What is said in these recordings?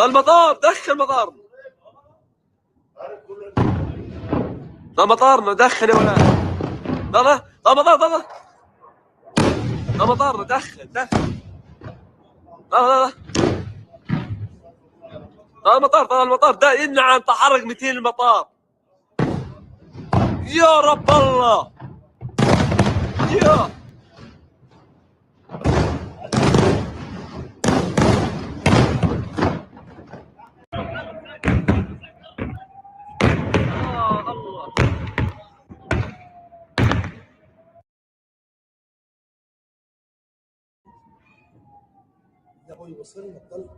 المطار دخل مطار. ده مطارنا دخل يا ولاد. ده مطار ده مطارنا دخل. لا ده المطار ده ينعم تحرك 200 المطار. يا رب الله يا الله. يا ابوي وصلنا الطلق.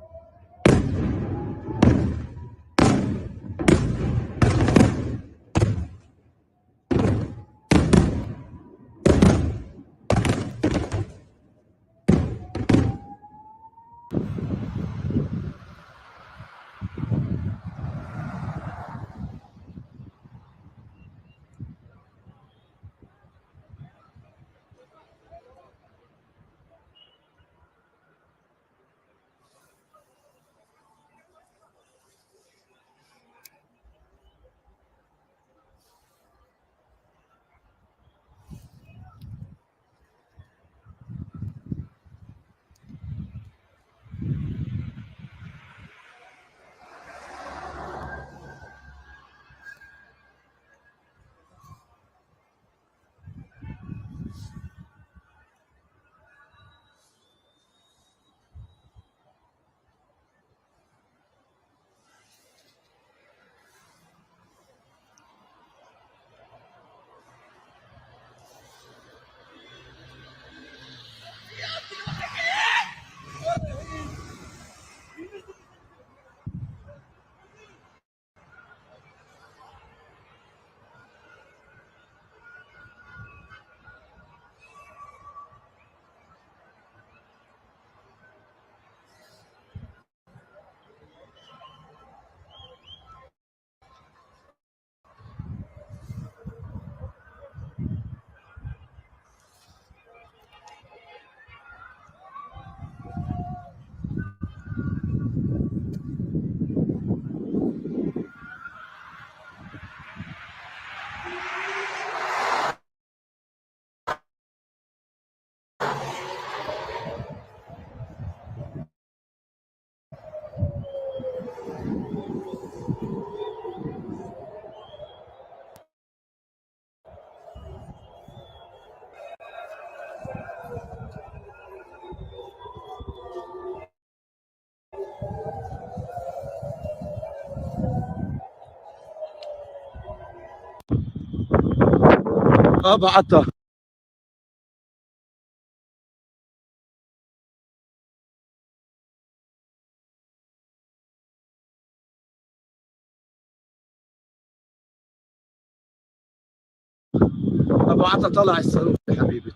بعتها طلع الصاروخ يا حبيبي.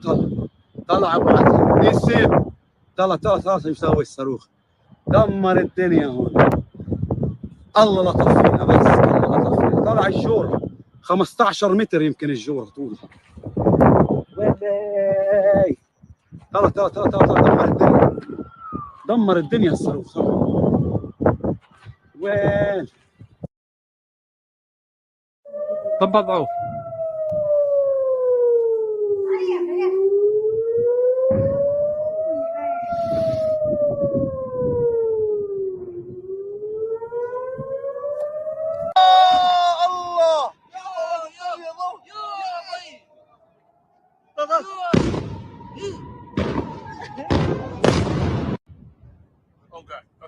طلع ابو عطا نسيب. طلع شو يسوي الصاروخ. دمر الدنيا هون. الله لطف فينا بس. الله لطف فينا. طلع الجورة 15 متر يمكن الجورة طولها. ويلي طلع دمر الدنيا الصاروخ. وين طب وضعه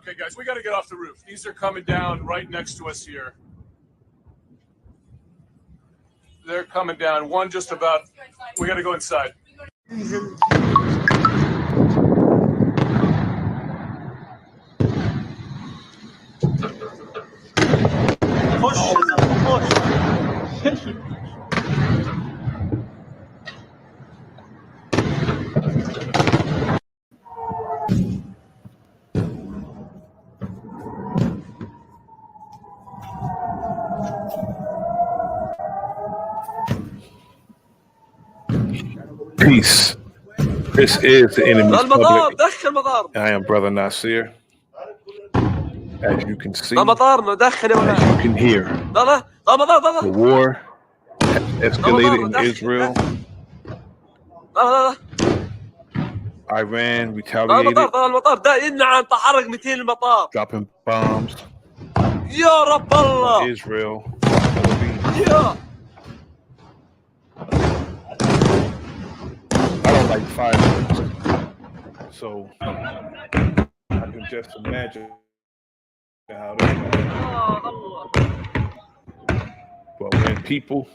Okay, guys, we got to get off the roof. These are coming down right next to us here. They're coming down. One just about. We got to go inside. Peace. This is the enemy's public. دخل مطار. I am Bro.Nasir. As you can see, ده مطارنا دخل يا as ولاد. you can hear, ده the war has escalated in Israel. Iran retaliated, المطار ده نعم تحرك 200 المطار. dropping bombs يا رب on الله. Israel. يا I don't like fireworks, so I can just imagine how this goes. But when people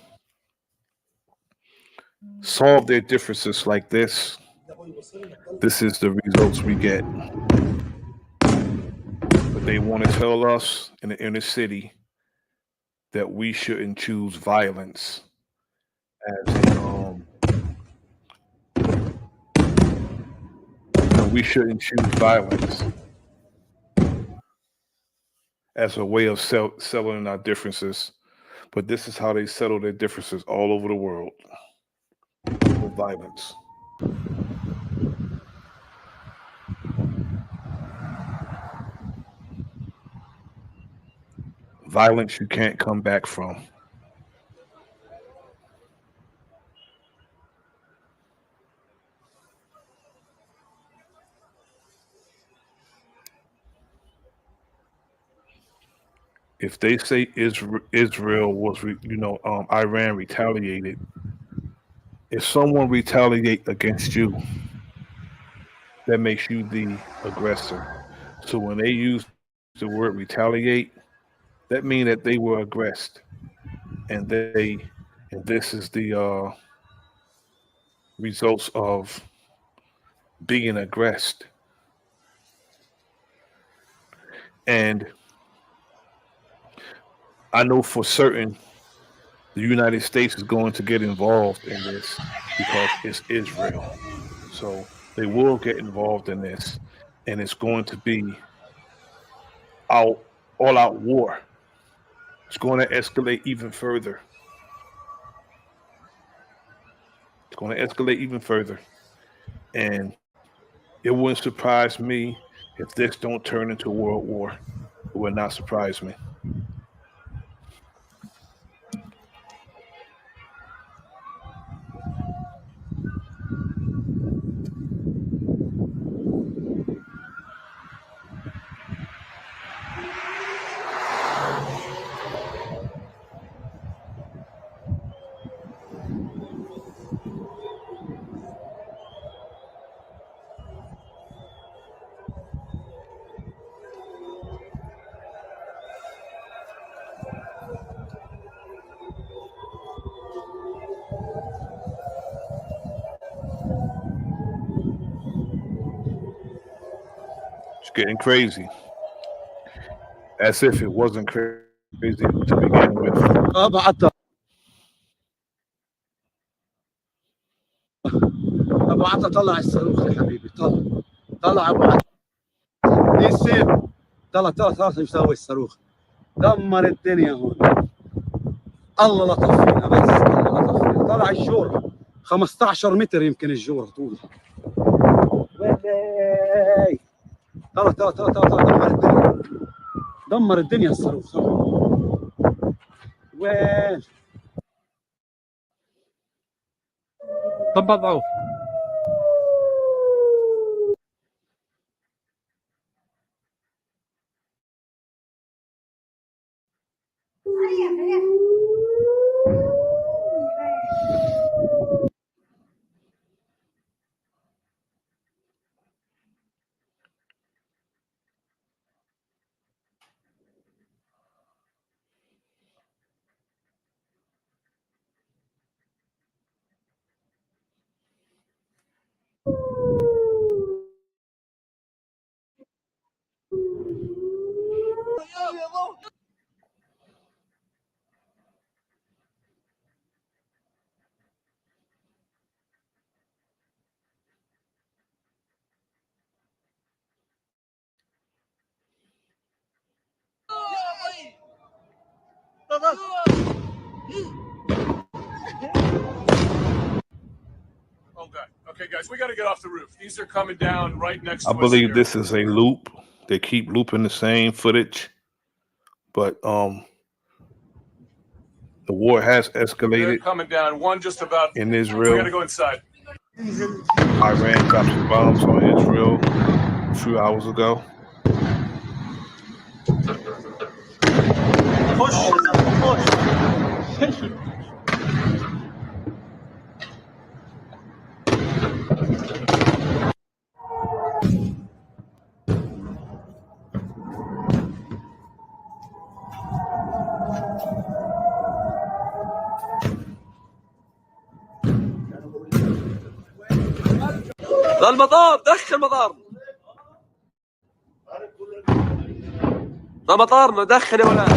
solve their differences like this, this is the results we get. But they want to tell us in the inner city that we shouldn't choose violence as we shouldn't choose violence as a way of settling our differences. But this is how they settle their differences all over the world, with violence. Violence you can't come back from. If they say Israel was, Iran retaliated, if someone retaliate against you, that makes you the aggressor. So when they use the word retaliate, that means that they were aggressed, and this is the results of being aggressed. And I know for certain the United States is going to get involved in this because it's Israel. So they will get involved in this, and it's going to be all-out war. It's going to escalate even further. It's going to escalate even further. And it wouldn't surprise me if this don't turn into a world war. It would not surprise me. It's getting crazy. As if it wasn't crazy to begin with. ابو عطا طلع الصاروخ يا حبيبي. طلع ابو عطا. نسيب. طلع يساوي الصاروخ. دمر الدنيا هون. الله لطف فينا بس. الله لطف فينا. طلع الجوره 15 متر يمكن الجوره طولها. ويلي. طلع دمر الدنيا الصاروخ. وين طب Okay, guys, we got to get off the roof. These are coming down right next to I us believe here. this is a loop They keep looping the same footage, but the war has They're escalated coming down. One just about. in We Israel. gotta go inside. Iran dropped some bombs on Israel a few hours ago. لا المطار دخل مطار. لا مطارنا دخل يا ولاد.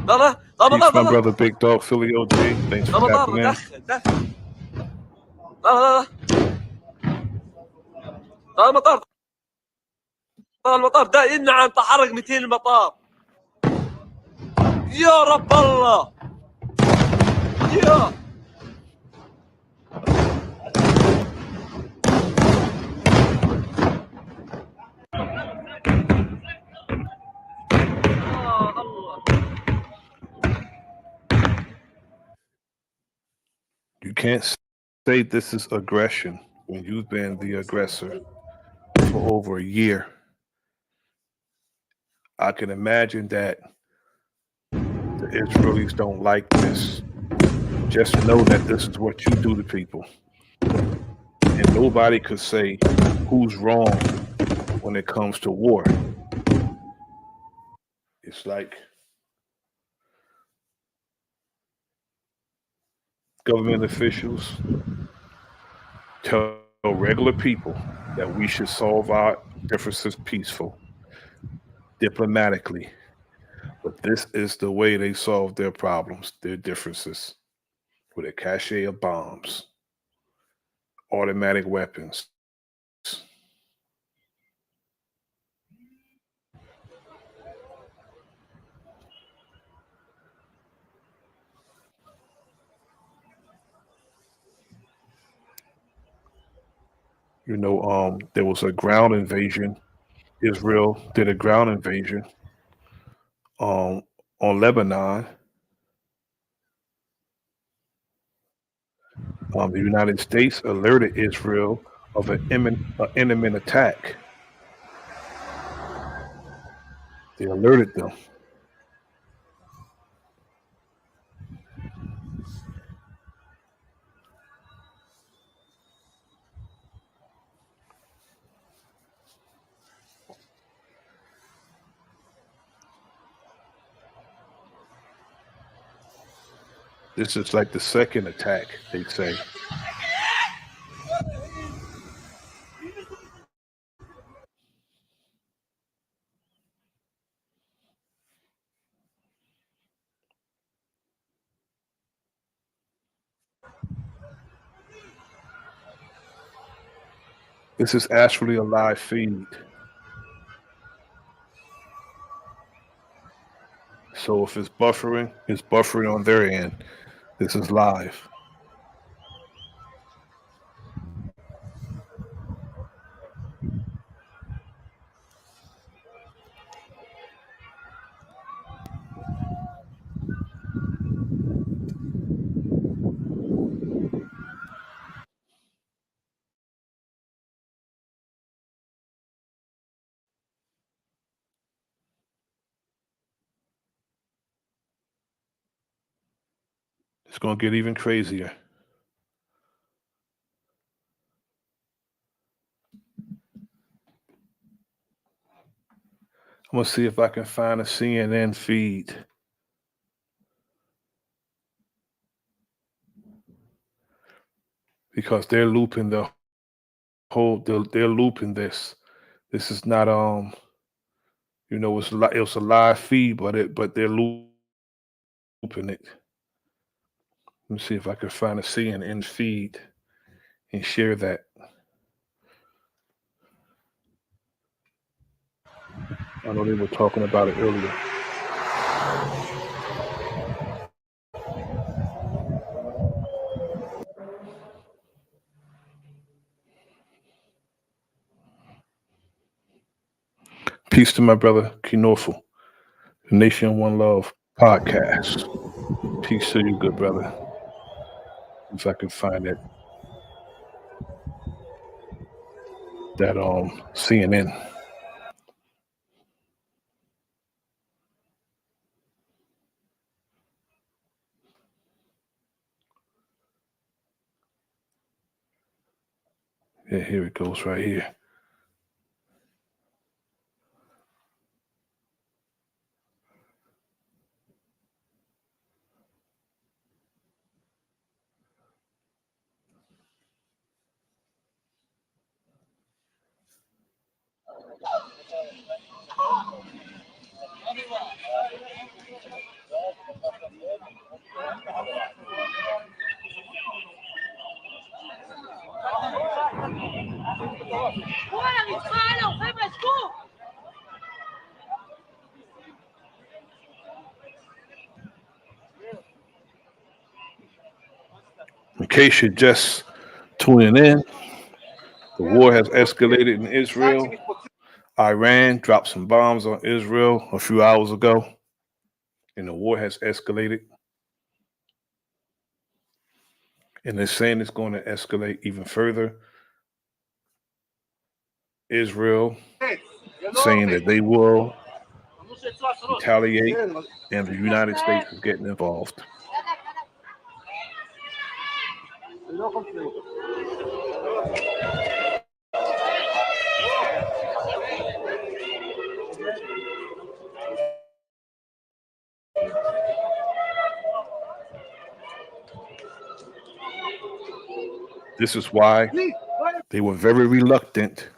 لا لا لا Peace, مطار my لا brother Big Dog Philly OG. Thanks لا for tapping مطارنا in. دخل. لا لا لا لا المطار. المطار ده ينعم تحرك 200 المطار. يا رب الله يا You can't say this is aggression when you've been the aggressor for over a year. I can imagine that the Israelis don't like this. Just know that this is what you do to people. And nobody could say who's wrong when it comes to war. It's like government officials tell regular people that we should solve our differences peaceful, diplomatically. But this is the way they solve their problems, their differences, with a cache of bombs, automatic weapons. There was a ground invasion. Israel did a ground invasion on Lebanon. The United States alerted Israel of an imminent attack. They alerted them. This is like the second attack, they say. This is actually a live feed. So if it's buffering on their end. This is live. It's going to get even crazier. I'm going to see if I can find a CNN feed. Because they're looping the whole, they're looping this. This is not, it's a live feed, but they're looping it. Let me see if I can find a CNN feed and share that. I know they were talking about it earlier. Peace to my brother Kinoful, the Nation One Love podcast. Peace to you, good brother. If I can find it. That CNN. Yeah, here it goes right here. In case you're just tuning in, the war has escalated in Israel. Iran dropped some bombs on Israel a few hours ago, and the war has escalated. And they're saying it's going to escalate even further. Israel saying that they will retaliate, and the United States is getting involved. This is why they were very reluctant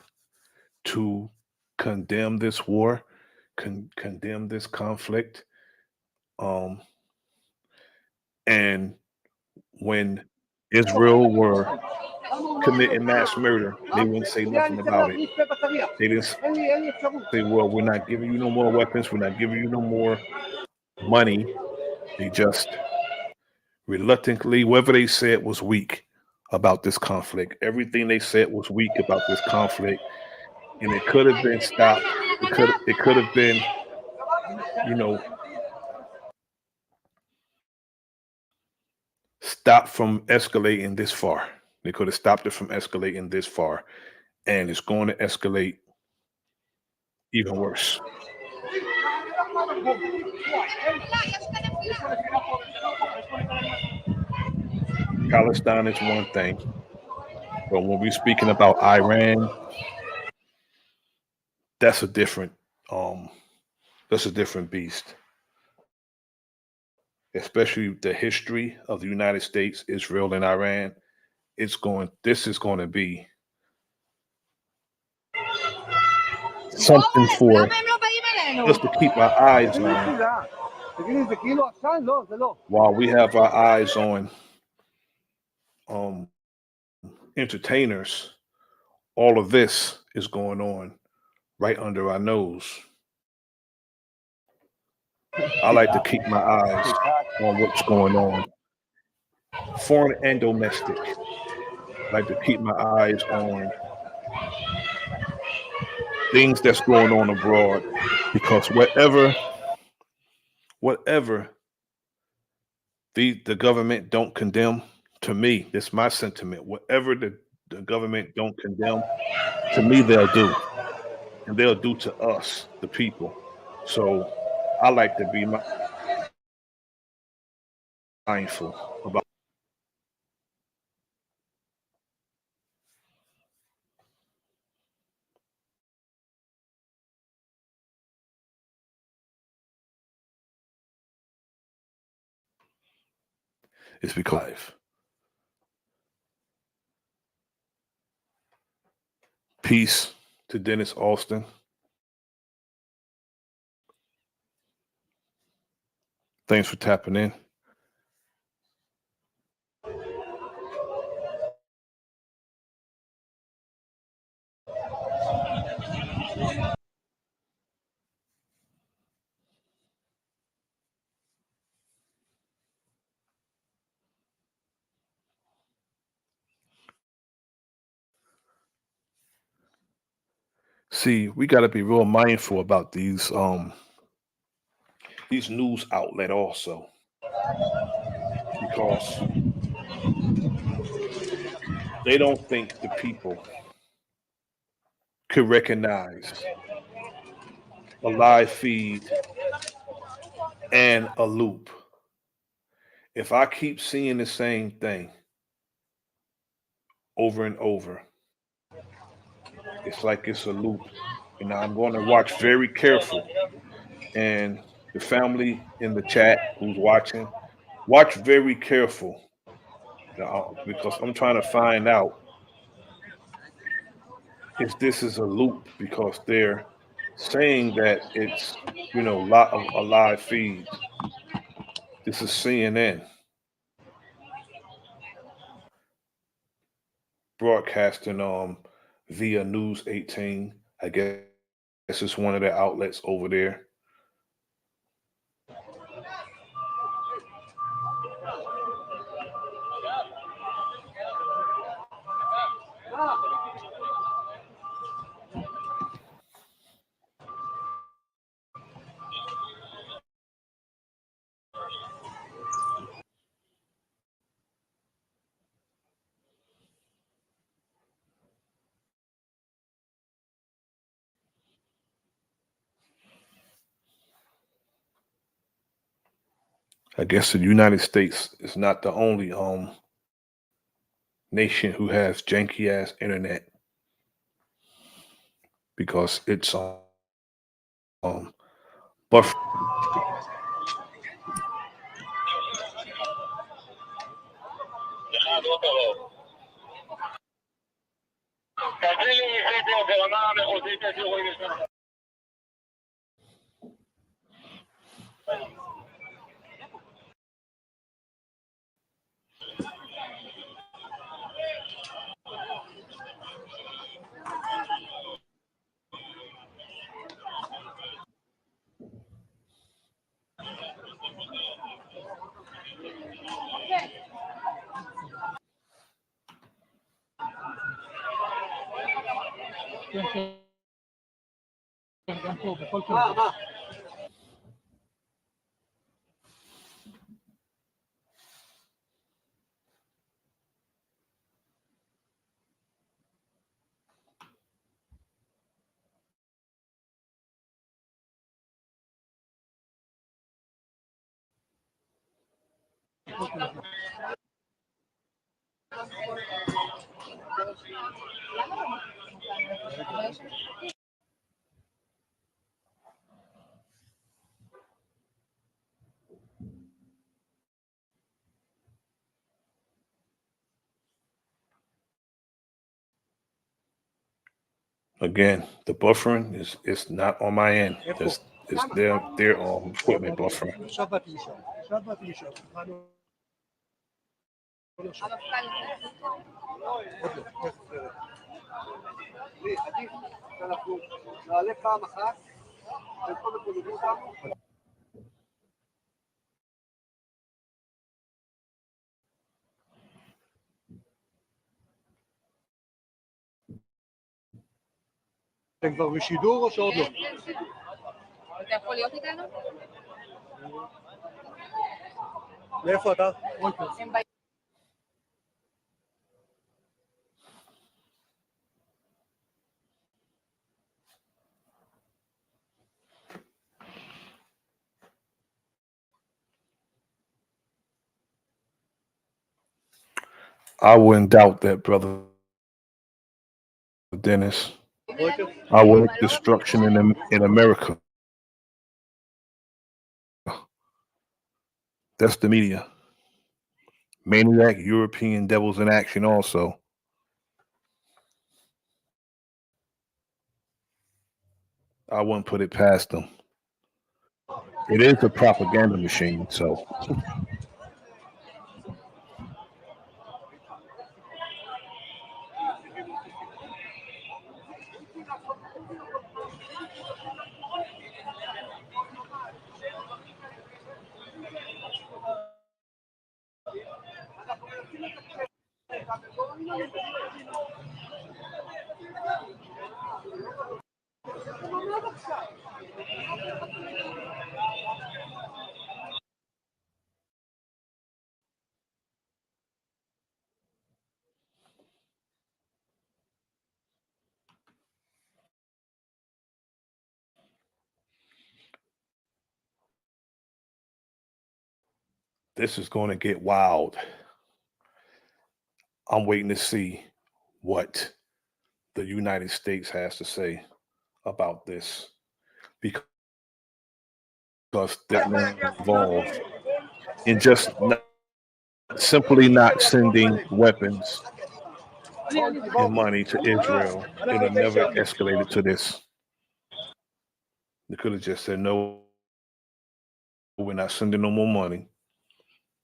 to condemn this war, condemn this conflict. And when Israel were committing mass murder, they wouldn't say nothing about it. They didn't say, well, we're not giving you no more weapons, we're not giving you no more money. They just reluctantly, whatever they said was weak about this conflict. Everything they said was weak about this conflict. And it could have been stopped. It could have been, stopped from escalating this far. They could have stopped it from escalating this far. And it's going to escalate even worse. Palestine is one thing, but when we're speaking about Iran, that's a different beast. Especially the history of the United States, Israel, and Iran. This is going to be something for us to keep our eyes on while we have our eyes on entertainers. All of this is going on right under our nose. I like to keep my eyes on what's going on, foreign and domestic. I like to keep my eyes on things that's going on abroad, because whatever the government don't condemn, to me, that's my sentiment. Whatever the government don't condemn, to me, they'll do. And they'll do to us, the people. So I like to be mindful about. It's because peace to Dennis Austin. Thanks for tapping in. See, we got to be real mindful about these news outlet also, because they don't think the people could recognize a live feed and a loop. If I keep seeing the same thing over and over, it's like it's a loop. And I'm going to watch very careful. And the family in the chat who's watching, watch very careful, because I'm trying to find out if this is a loop, because they're saying that it's, lot of a live feed. This is CNN broadcasting via News 18. I guess it's one of the outlets over there. I guess the United States is not the only nation who has janky ass internet, because it's buff. Again, the buffering is not on my end. It's their equipment buffering. עכשיו באתי לשם. עכשיו באתי לשם. עוד לא, תכף נראה. לי, עדיף שאנחנו נעלה פעם אחת, וקודם כל נביא אותנו. אתם כבר בשידור או שעוד לא? אתה יכול להיות איתנו? מאיפה אתה? I wouldn't doubt that, brother Dennis. I would destruction in America. That's the media. Maniac European devils in action also. I wouldn't put it past them. It is a propaganda machine, so this is going to get wild. I'm waiting to see what the United States has to say about this because they're involved in just simply not sending weapons and money to Israel. It'll never escalate to this. They could have just said, no, we're not sending no more money.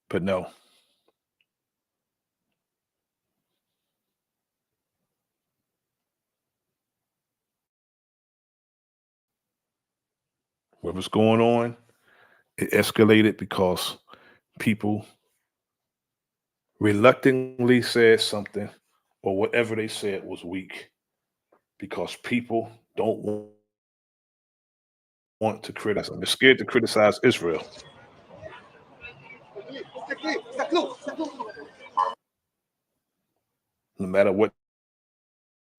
But no. What was going on, it escalated because people reluctantly said something or whatever they said was weak because people don't want to criticize them. They're scared to criticize Israel. No matter what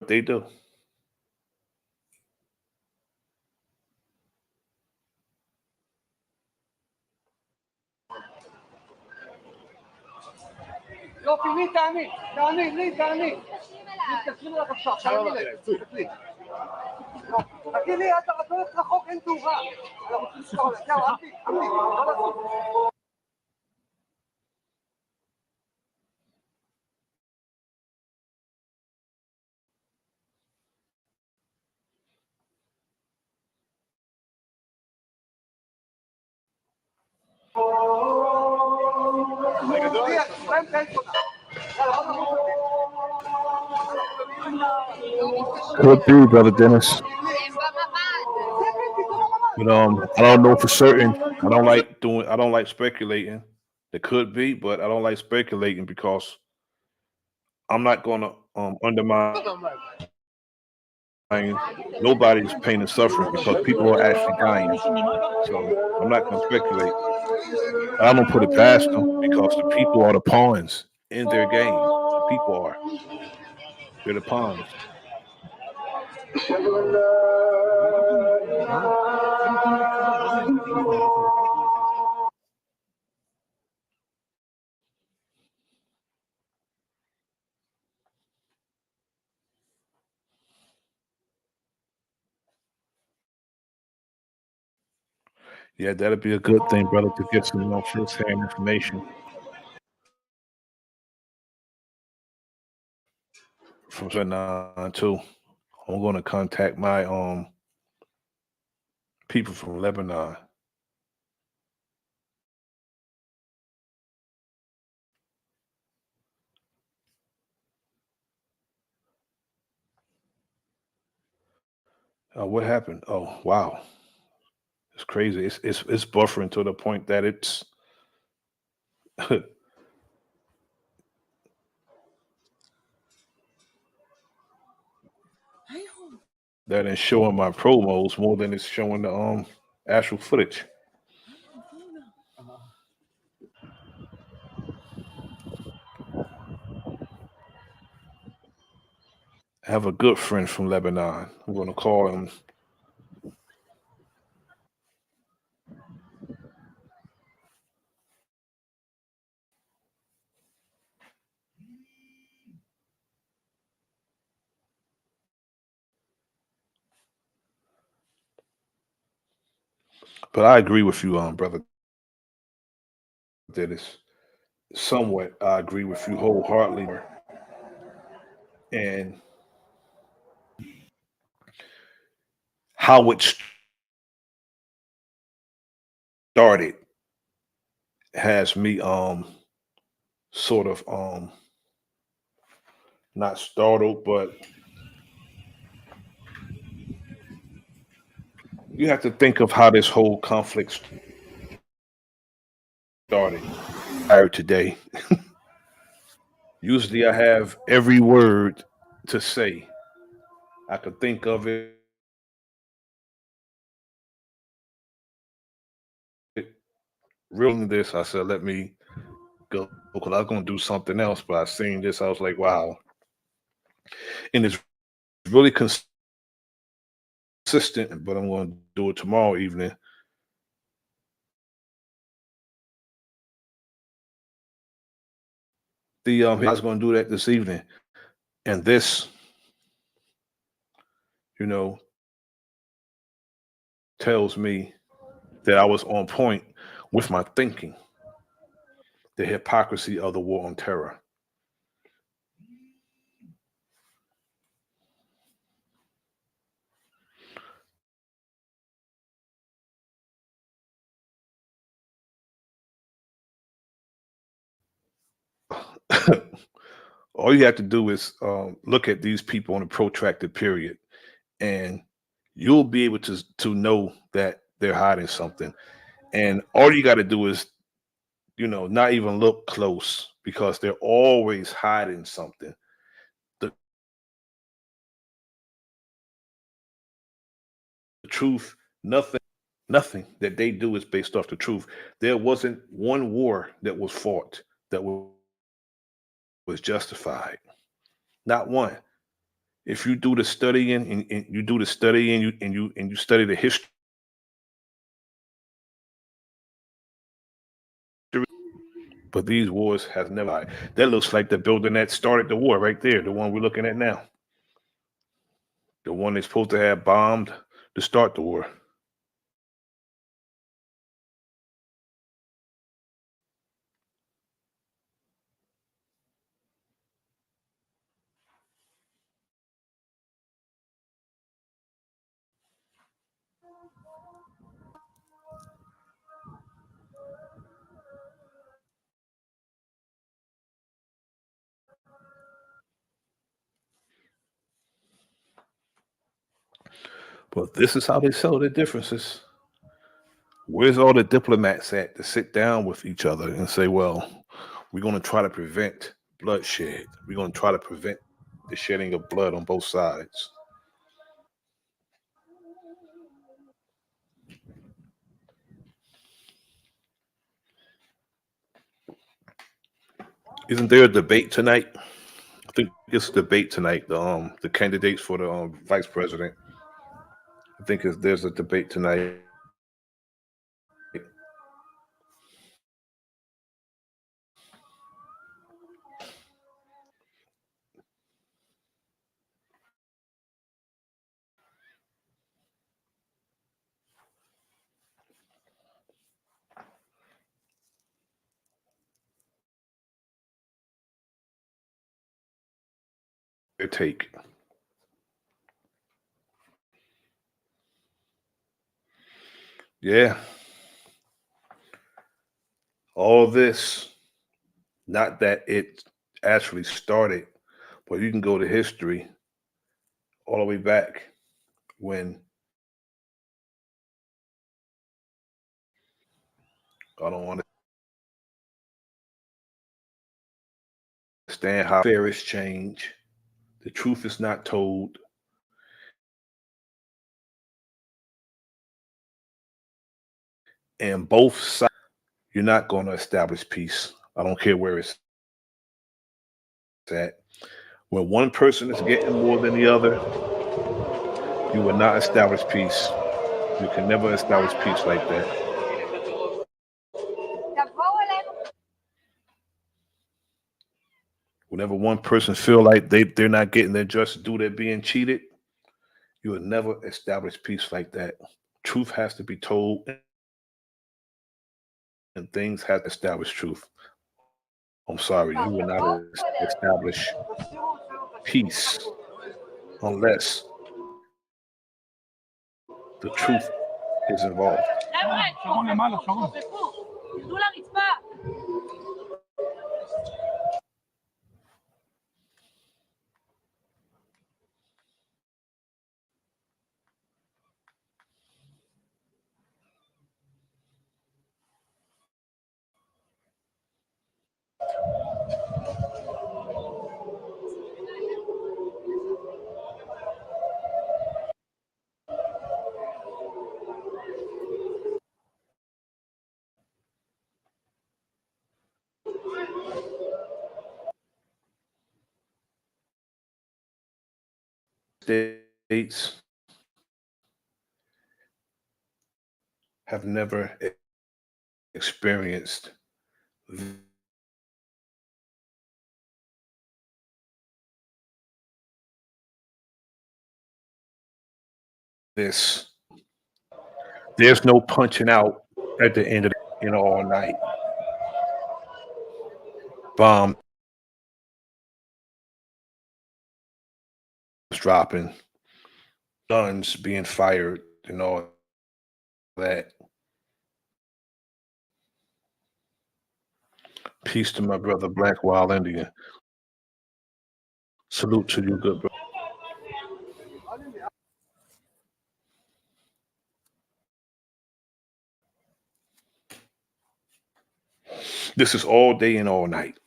they do. יופי, מי תעני? תעני, לי, תעני. תתקשרי לך עכשיו, תעני לי. תגיד לי, את הולכת רחוק, אין תאורה. אנחנו צריכים לשמור עליה. זהו, עמדי, לא לזוז. Could be, brother Dennis. But I don't know for certain. I don't like speculating. It could be, but I don't like speculating because I'm not gonna undermine nobody's pain and suffering because people are actually dying. So I'm not gonna speculate. I'm gonna put it past them because the people are the pawns in their game. The people are. They're the pawns. Yeah, that'd be a good thing, brother, to get some first-hand information from Lebanon too. I'm going to contact my people from Lebanon. What happened? Oh, wow, it's crazy. It's buffering to the point that it's that is showing my promos more than it's showing the actual footage. I have a good friend from Lebanon. I'm going to call him. But I agree with you, brother Dennis. Somewhat, I agree with you wholeheartedly. And how it started has me sort of not startled, but you have to think of how this whole conflict started today. Usually I have every word to say. I could think of it. Reeling this, I said, let me go because I was going to do something else, but I seen this. I was like, wow. And it's really consistent, but I'm going to do it tomorrow evening. I was going to do that this evening, and this, you know, tells me that I was on point with my thinking. The hypocrisy of the war on terror. All you have to do is look at these people on a protracted period, and you'll be able to know that they're hiding something. And all you got to do is, not even look close because they're always hiding something. The truth, nothing that they do is based off the truth. There wasn't one war that was fought that was justified. Not one. If you do the studying and you do the studying and you study the history, but these wars has never. That looks like the building that started the war right there, the one we're looking at now, the one they're supposed to have bombed to start the war. But this is how they settle their differences. Where's all the diplomats at to sit down with each other and say, well, we're going to try to prevent bloodshed. We're going to try to prevent the shedding of blood on both sides. Isn't there a debate tonight? I think it's a debate tonight. The candidates for the vice president. I think there's a debate tonight. Their take. Yeah. All this, not that it actually started, but you can go to history all the way back when I don't understand how affairs change. The truth is not told. And both sides, you're not going to establish peace. I don't care where it's at. When one person is getting more than the other, you will not establish peace. You can never establish peace like that. Whenever one person feel like they're not getting their just due, they're being cheated, you will never establish peace like that. Truth has to be told, and things have to establish truth. I'm sorry, you will not establish peace unless the truth is involved. States have never experienced this. There's no punching out at the end of all night. Bomb dropping, guns being fired, and all that. Peace to my brother, Black Wild Indian. Salute to you, good bro. This is all day and all night.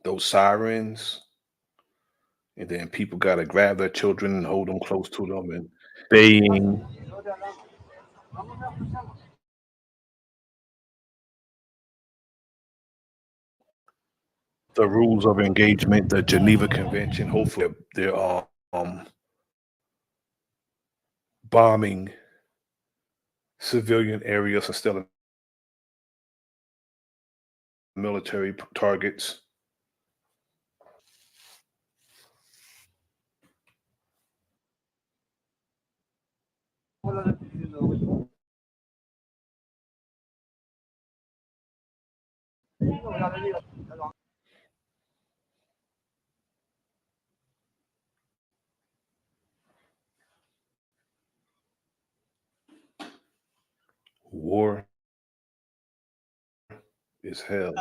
Those sirens, and then people got to grab their children and hold them close to them and baying. The rules of engagement, the Geneva Convention. Hopefully, they're bombing civilian areas instead of military targets. War is hell.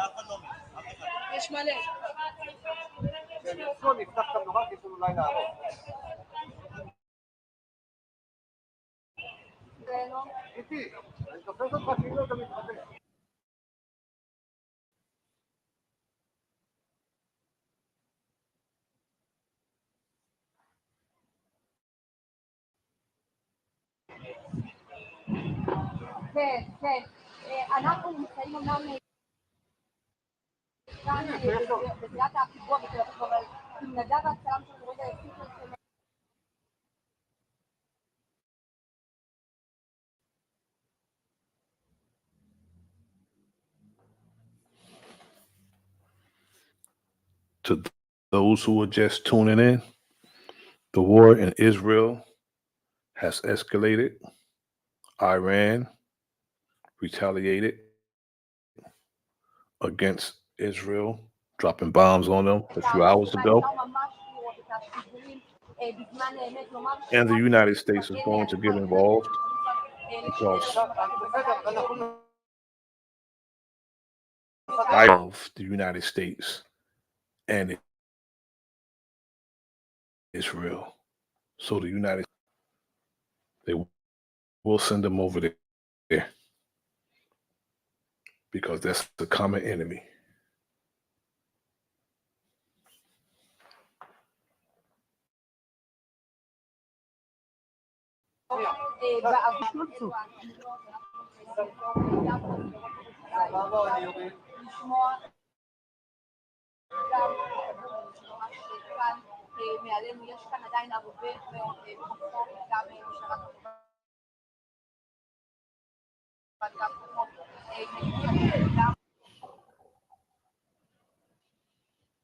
יש מלא. נפתח את המנורה כי יש לנו לילה ארוך. איתי, אני תופס אותך כאילו אתה מתחבא. כן, כן. אנחנו נמצאים אומנם כאן בזירת הפיגוע בתל אביב, אבל עם נדב והצלם שלנו רגע יוסיף לכם. To those who are just tuning in, the war in Israel has escalated. Iran retaliated against Israel, dropping bombs on them a few hours ago. And the United States is going to get involved because I love the United States and Israel. So the United States, they will send them over there because that's the common enemy. מעלינו יש כאן עדיין הרבה מאוד כוחות, גם משרת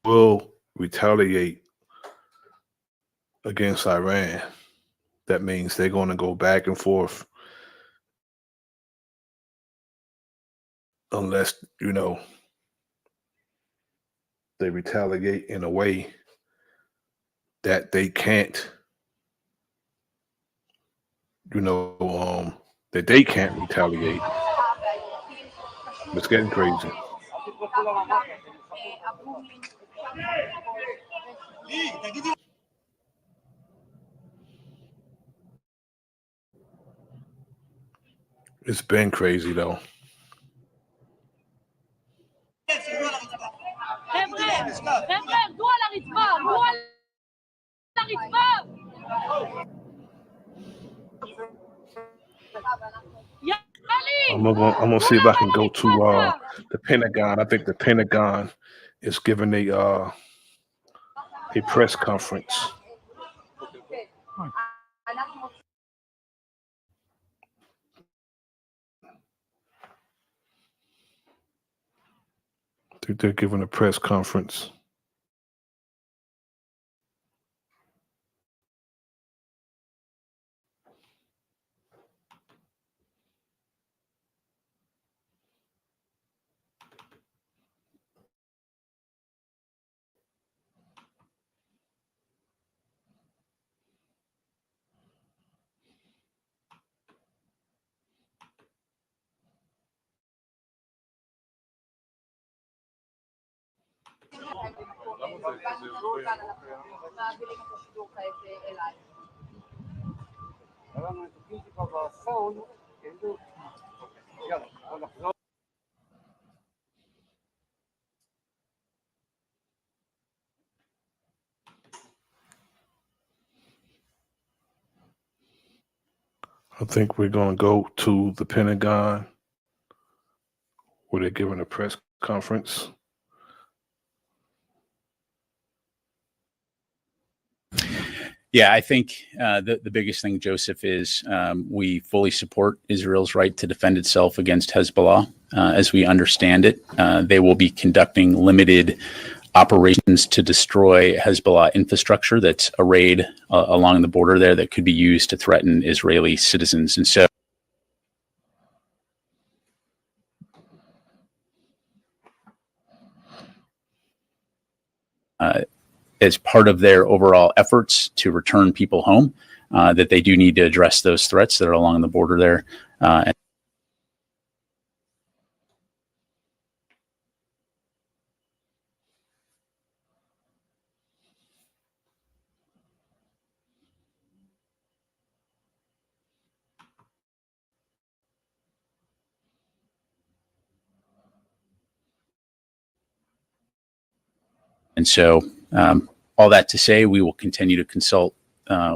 will retaliate against Iran. That means they're going to go back and forth unless, they retaliate in a way that they can't, that they can't retaliate. It's getting crazy. It's been crazy though. I'm gonna see if I can go to the Pentagon. I think the Pentagon is giving a press conference. I think they're giving a press conference. במקום מעבירים את השידור כעת אליי. היה לנו מתוקים טיפה בסאונד, כאילו, יאללה, בוא נחזור. I think we're going to go to the Pentagon where they're giving a press conference. Yeah, I think the biggest thing, Joseph, is we fully support Israel's right to defend itself against Hezbollah. As we understand it, they will be conducting limited operations to destroy Hezbollah infrastructure that's arrayed along the border there that could be used to threaten Israeli citizens. And so as part of their overall efforts to return people home, that they do need to address those threats that are along the border there. And so all that to say, we will continue to consult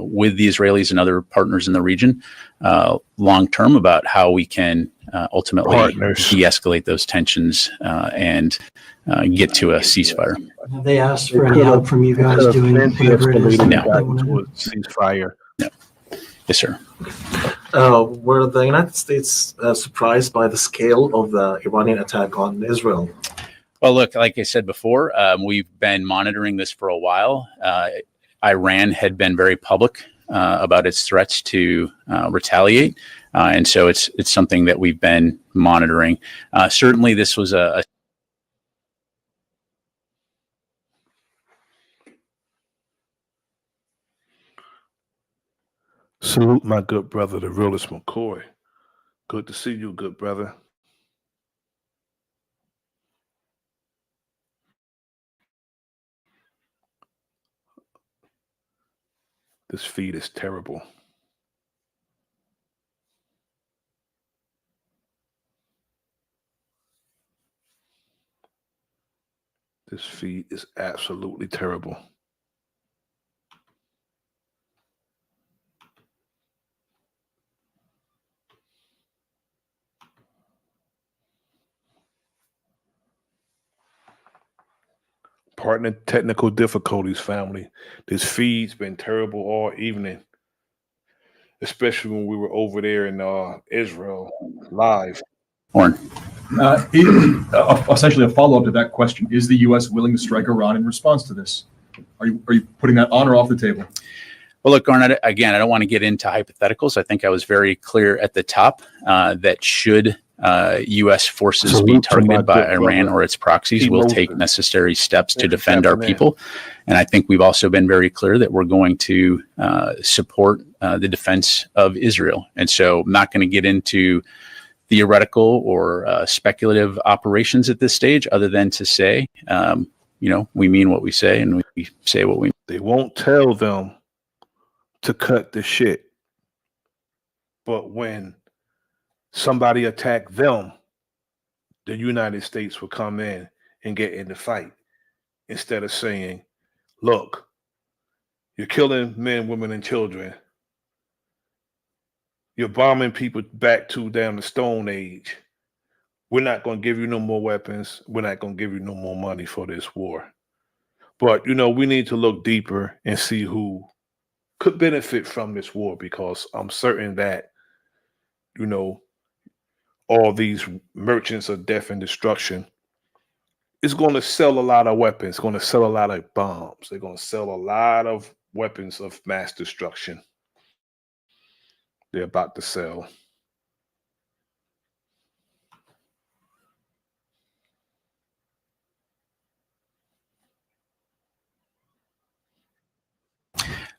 with the Israelis and other partners in the region long term about how we can ultimately de-escalate those tensions and get to a ceasefire. Have they asked for any help from you guys doing whatever it is? Ceasefire. No. Yes, sir. Were the United States surprised by the scale of the Iranian attack on Israel? Well, look, like I said before, we've been monitoring this for a while. Iran had been very public about its threats to retaliate. And so it's something that we've been monitoring. Certainly, this was a Salute my good brother, the realist McCoy. Good to see you, good brother. This feed is terrible. This feed is absolutely terrible. Partner technical difficulties, family. This feed's been terrible all evening, especially when we were over there in Israel live. Essentially a follow-up to that question, is the U.S. willing to strike Iran in response to this? Are you putting that on or off the table? Well, look, Garnett, again, I don't want to get into hypotheticals. I think I was very clear at the top that should U.S. forces be targeted by Iran or its proxies, we'll take necessary steps to defend our people. And I think we've also been very clear that we're going to support the defense of Israel. And so I'm not going to get into theoretical or speculative operations at this stage, other than to say, we mean what we say and we say what we mean. They won't tell them to cut the shit. But when somebody attack them, the United States will come in and get in the fight instead of saying, look, you're killing men, women, and children. You're bombing people back to down the Stone Age. We're not going to give you no more weapons. We're not going to give you no more money for this war. But, we need to look deeper and see who could benefit from this war, because I'm certain that, all these merchants of death and destruction is going to sell a lot of weapons, going to sell a lot of bombs. They're going to sell a lot of weapons of mass destruction. They're about to sell.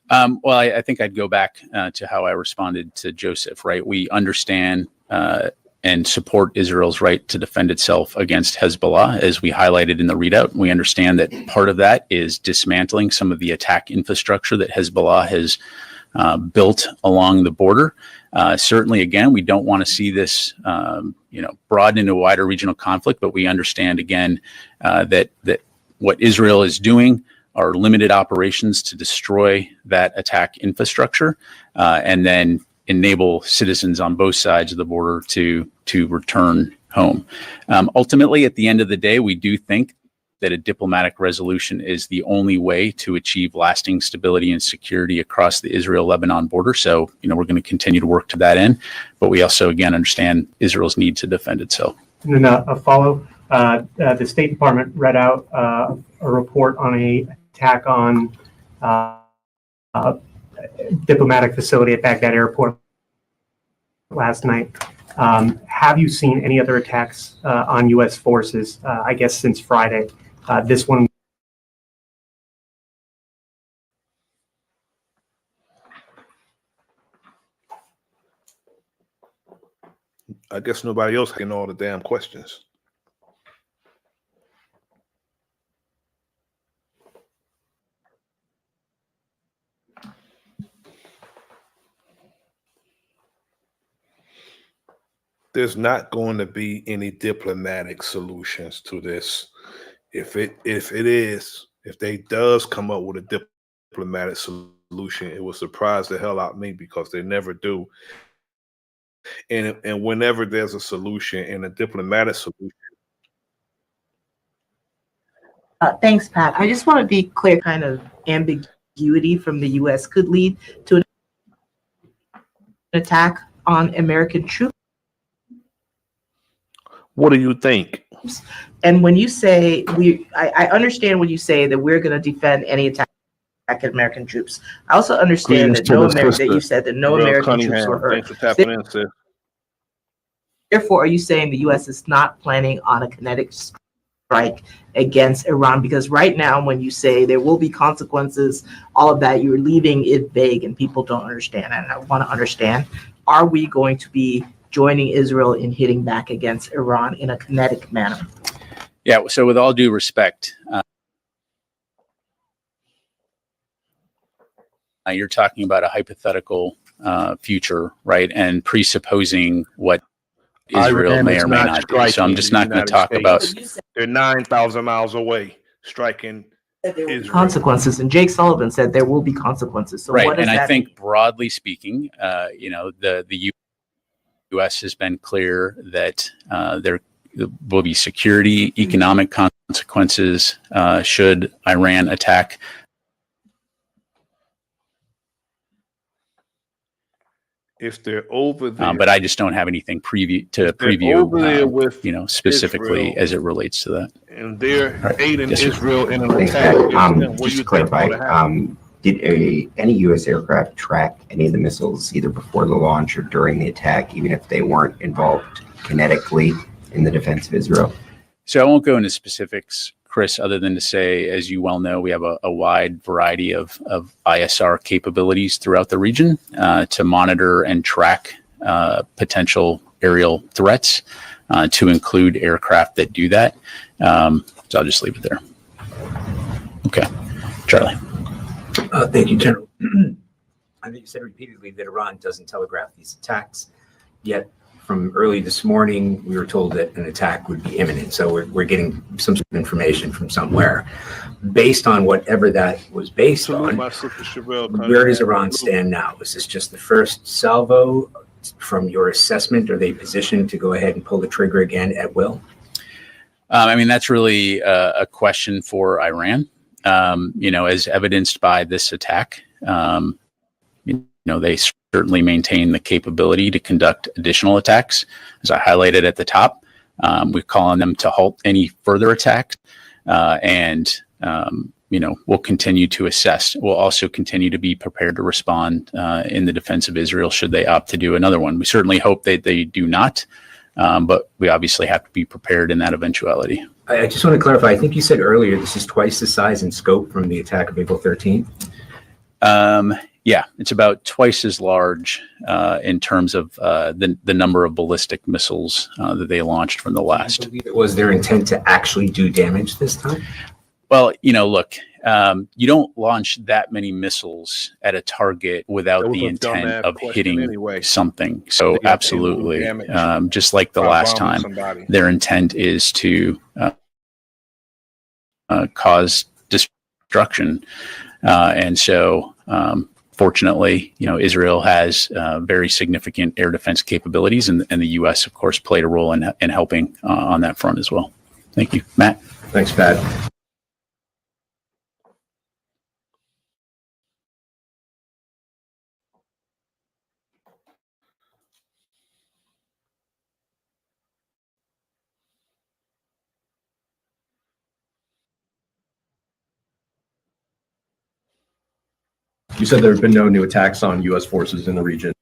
Well, I think I'd go back to how I responded to Joseph, right? We understand and support Israel's right to defend itself against Hezbollah, as we highlighted in the readout. We understand that part of that is dismantling some of the attack infrastructure that Hezbollah has built along the border. Certainly, again, we don't want to see this, broaden into a wider regional conflict, but we understand, again, that what Israel is doing are limited operations to destroy that attack infrastructure, and then enable citizens on both sides of the border to return home. Ultimately, at the end of the day, we do think that a diplomatic resolution is the only way to achieve lasting stability and security across the Israel-Lebanon border. So, we're going to continue to work to that end, but we also, again, understand Israel's need to defend itself. And then a follow. The State Department read out a report on a attack on a diplomatic facility at Baghdad Airport last night. Have you seen any other attacks on U.S. forces, I guess, since Friday? This one. I guess nobody else can all the damn questions. There's not going to be any diplomatic solutions to this. If they does come up with a diplomatic solution, it will surprise the hell out of me, because they never do. And whenever there's a solution and a diplomatic solution. Thanks, Pat. I just want to be clear, kind of ambiguity from the U.S. could lead to an attack on American troops. What do you think? And when you say I understand when you say that we're going to defend any attack at American troops. I also understand that you said that no American troops were hurt. Thanks for tapping in, sis. Therefore, are you saying the U.S. is not planning on a kinetic strike against Iran? Because right now, when you say there will be consequences, all of that, you're leaving it vague and people don't understand. And I want to understand, are we going to be joining Israel in hitting back against Iran in a kinetic manner? Yeah, so with all due respect, you're talking about a hypothetical future, right? And presupposing what Israel may or may not do. So I'm just not going to talk about. They're 9,000 miles away, striking Israel. Consequences, and Jake Sullivan said there will be consequences. So right, what does and that I think mean? broadly speaking, the U.S. has been clear that there will be security, economic consequences should Iran attack. If they're over there, but I just don't have anything to preview, specifically Israel, as it relates to that. And they're aiding Yes, Israel in an Thanks, attack. Pat. Just to clarify, did any U.S. aircraft track any of the missiles either before the launch or during the attack, even if they weren't involved kinetically in the defense of Israel? So I won't go into specifics, Chris, other than to say, as you well know, we have a wide variety of ISR capabilities throughout the region to monitor and track potential aerial threats, to include aircraft that do that. So I'll just leave it there. Okay. Charlie. Thank you, General. I think you said repeatedly that Iran doesn't telegraph these attacks, yet from early this morning, we were told that an attack would be imminent. So we're getting some sort of information from somewhere. Based on whatever that was based on, where does Iran stand now? Is this just the first salvo? From your assessment, are they positioned to go ahead and pull the trigger again at will? That's really a question for Iran. As evidenced by this attack, they certainly maintain the capability to conduct additional attacks. As I highlighted at the top, we call on them to halt any further attacks, and we'll continue to assess. We'll also continue to be prepared to respond in the defense of Israel should they opt to do another one. We certainly hope that they do not, but we obviously have to be prepared in that eventuality. I just want to clarify. I think you said earlier this is twice the size and scope from the attack of April 13th. Yeah, it's about twice as large in terms of the number of ballistic missiles that they launched from the last. Was their intent to actually do damage this time? Well, look, you don't launch that many missiles at a target without the intent of hitting something. So absolutely, just like the last time, their intent is to cause destruction. And so, fortunately, Israel has very significant air defense capabilities, and the U.S., of course, played a role in helping on that front as well. Thank you, Matt. Thanks, Pat. You said there have been no new attacks on U.S. forces in the region.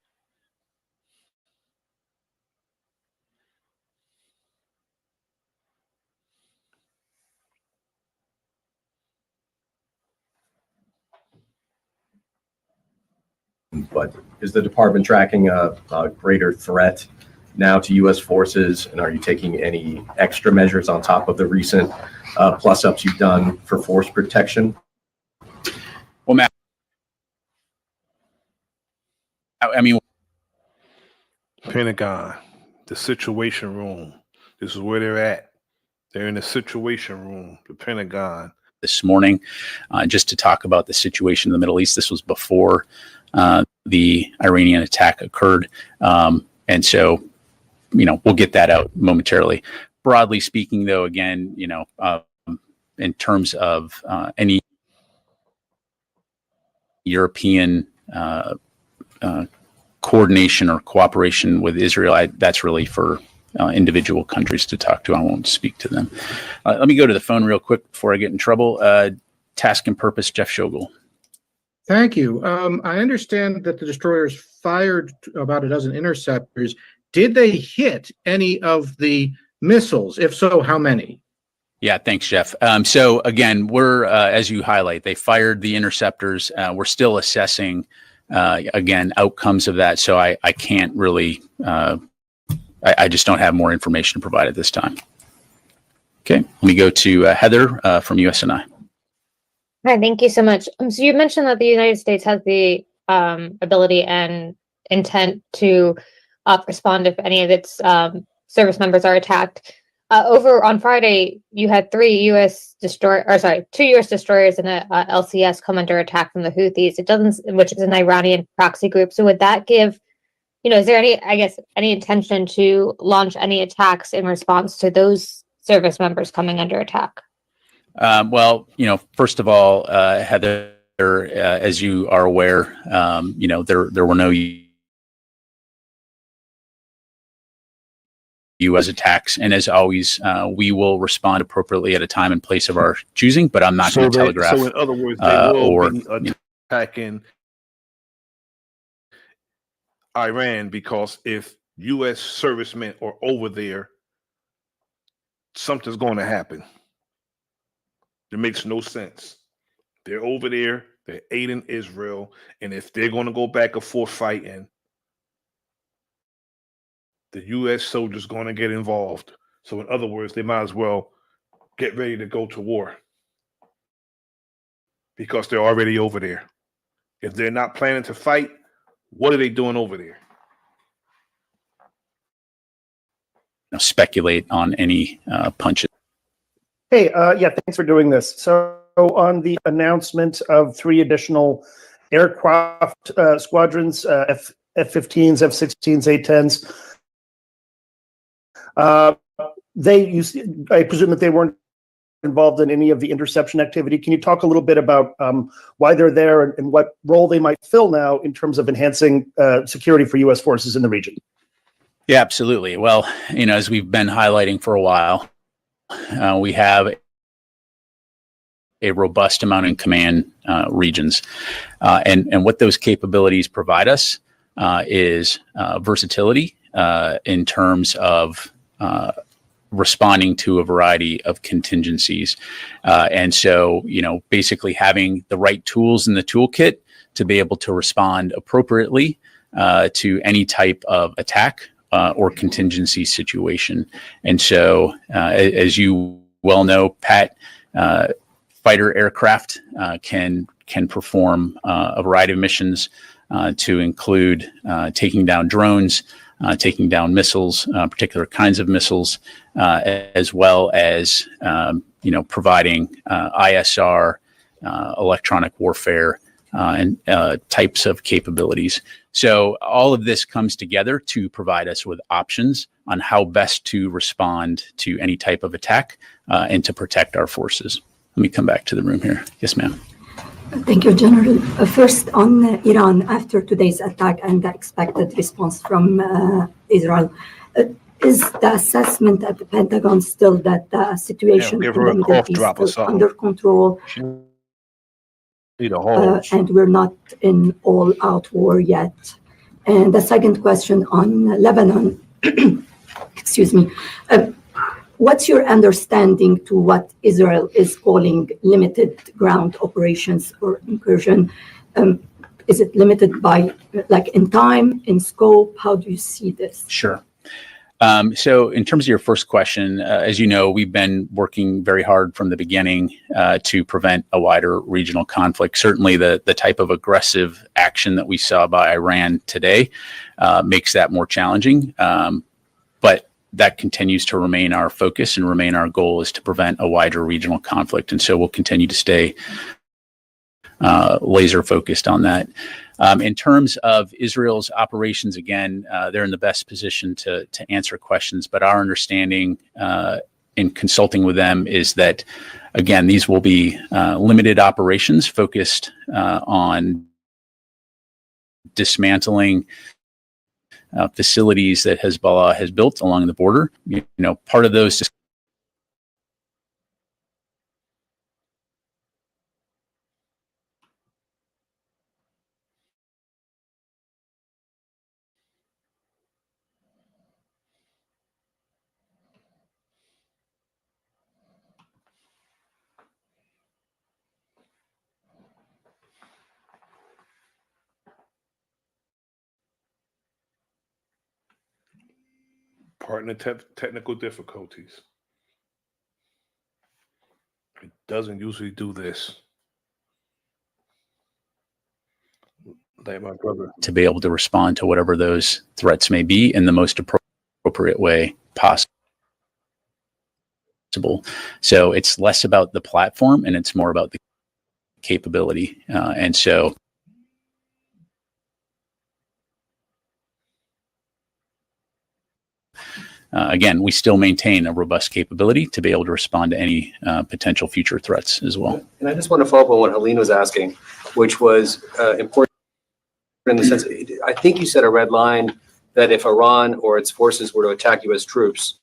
But is the department tracking a greater threat now to U.S. forces? And are you taking any extra measures on top of the recent plus-ups you've done for force protection? Well, Matt, I mean, Pentagon, the Situation Room. This is where they're at. They're in the Situation Room, the Pentagon. This morning, just to talk about the situation in the Middle East. This was before the Iranian attack occurred. And so, we'll get that out momentarily. Broadly speaking, though, again, in terms of any European coordination or cooperation with Israel, that's really for individual countries to talk to. I won't speak to them. Let me go to the phone real quick before I get in trouble. Task and Purpose, Jeff Shogel. Thank you. I understand that the destroyers fired about a dozen interceptors. Did they hit any of the missiles? If so, how many? Yeah, thanks, Jeff. So again, we're, as you highlight, they fired the interceptors. We're still assessing, again, outcomes of that. So I can't really, I just don't have more information to provide at this time. Okay, let me go to Heather from USNI. Hi, thank you so much. So you mentioned that the United States has the ability and intent to respond if any of its service members are attacked. Over on Friday, you had 2 U.S. destroyers and a LCS come under attack from the Houthis. Which is an Iranian proxy group. So would that give, is there any intention to launch any attacks in response to those service members coming under attack? Well, first of all, Heather, as you are aware, there were no U.S. attacks, and as always, we will respond appropriately at a time and place of our choosing. But I'm not going to telegraph. So, in other words, they will be attacking Iran because if U.S. servicemen are over there, something's going to happen. It makes no sense. They're over there, they're aiding Israel, and if they're going to go back and forth fighting, the U.S. soldiers going to get involved. So in other words, they might as well get ready to go to war because they're already over there. If they're not planning to fight, what are they doing over there? Speculate on any punches. Hey, yeah, thanks for doing this. So on the announcement of 3 additional aircraft squadrons, F-15s, F-16s, A-10s, I presume that they weren't involved in any of the interception activity. Can you talk a little bit about why they're there and what role they might fill now in terms of enhancing security for U.S. forces in the region? Yeah, absolutely. Well, as we've been highlighting for a while, we have a robust amount in command regions. And what those capabilities provide us is versatility in terms of responding to a variety of contingencies. And so, basically having the right tools in the toolkit to be able to respond appropriately to any type of attack or contingency situation. And so, as you well know, Pat, fighter aircraft can perform a variety of missions to include taking down drones, taking down missiles, particular kinds of missiles, as well as providing ISR, electronic warfare, and types of capabilities. So all of this comes together to provide us with options on how best to respond to any type of attack and to protect our forces. Let me come back to the room here. Yes, ma'am. Thank you, General. First, on Iran, after today's attack and the expected response from Israel, is the assessment at the Pentagon still that the situation in the Middle East is under control? And we're not in all-out war yet. And the second question on Lebanon, excuse me, what's your understanding to what Israel is calling limited ground operations or incursion? Is it limited by, like, in time, in scope? How do you see this? Sure. So in terms of your first question, as you know, we've been working very hard from the beginning to prevent a wider regional conflict. Certainly the type of aggressive action that we saw by Iran today makes that more challenging. But that continues to remain our focus and remain our goal, is to prevent a wider regional conflict. And so we'll continue to stay laser focused on that. In terms of Israel's operations, again, they're in the best position to answer questions, but our understanding in consulting with them is that, again, these will be limited operations focused on dismantling facilities that Hezbollah has built along the border. Part of those Partner technical difficulties. It doesn't usually do this. Like my brother. to be able to respond to whatever those threats may be in the most appropriate way possible. So it's less about the platform and it's more about the capability. And so again, we still maintain a robust capability to be able to respond to any potential future threats as well. And I just want to follow up on what Helene was asking, which was important in the sense, I think you said a red line that if Iran or its forces were to attack U.S. troops,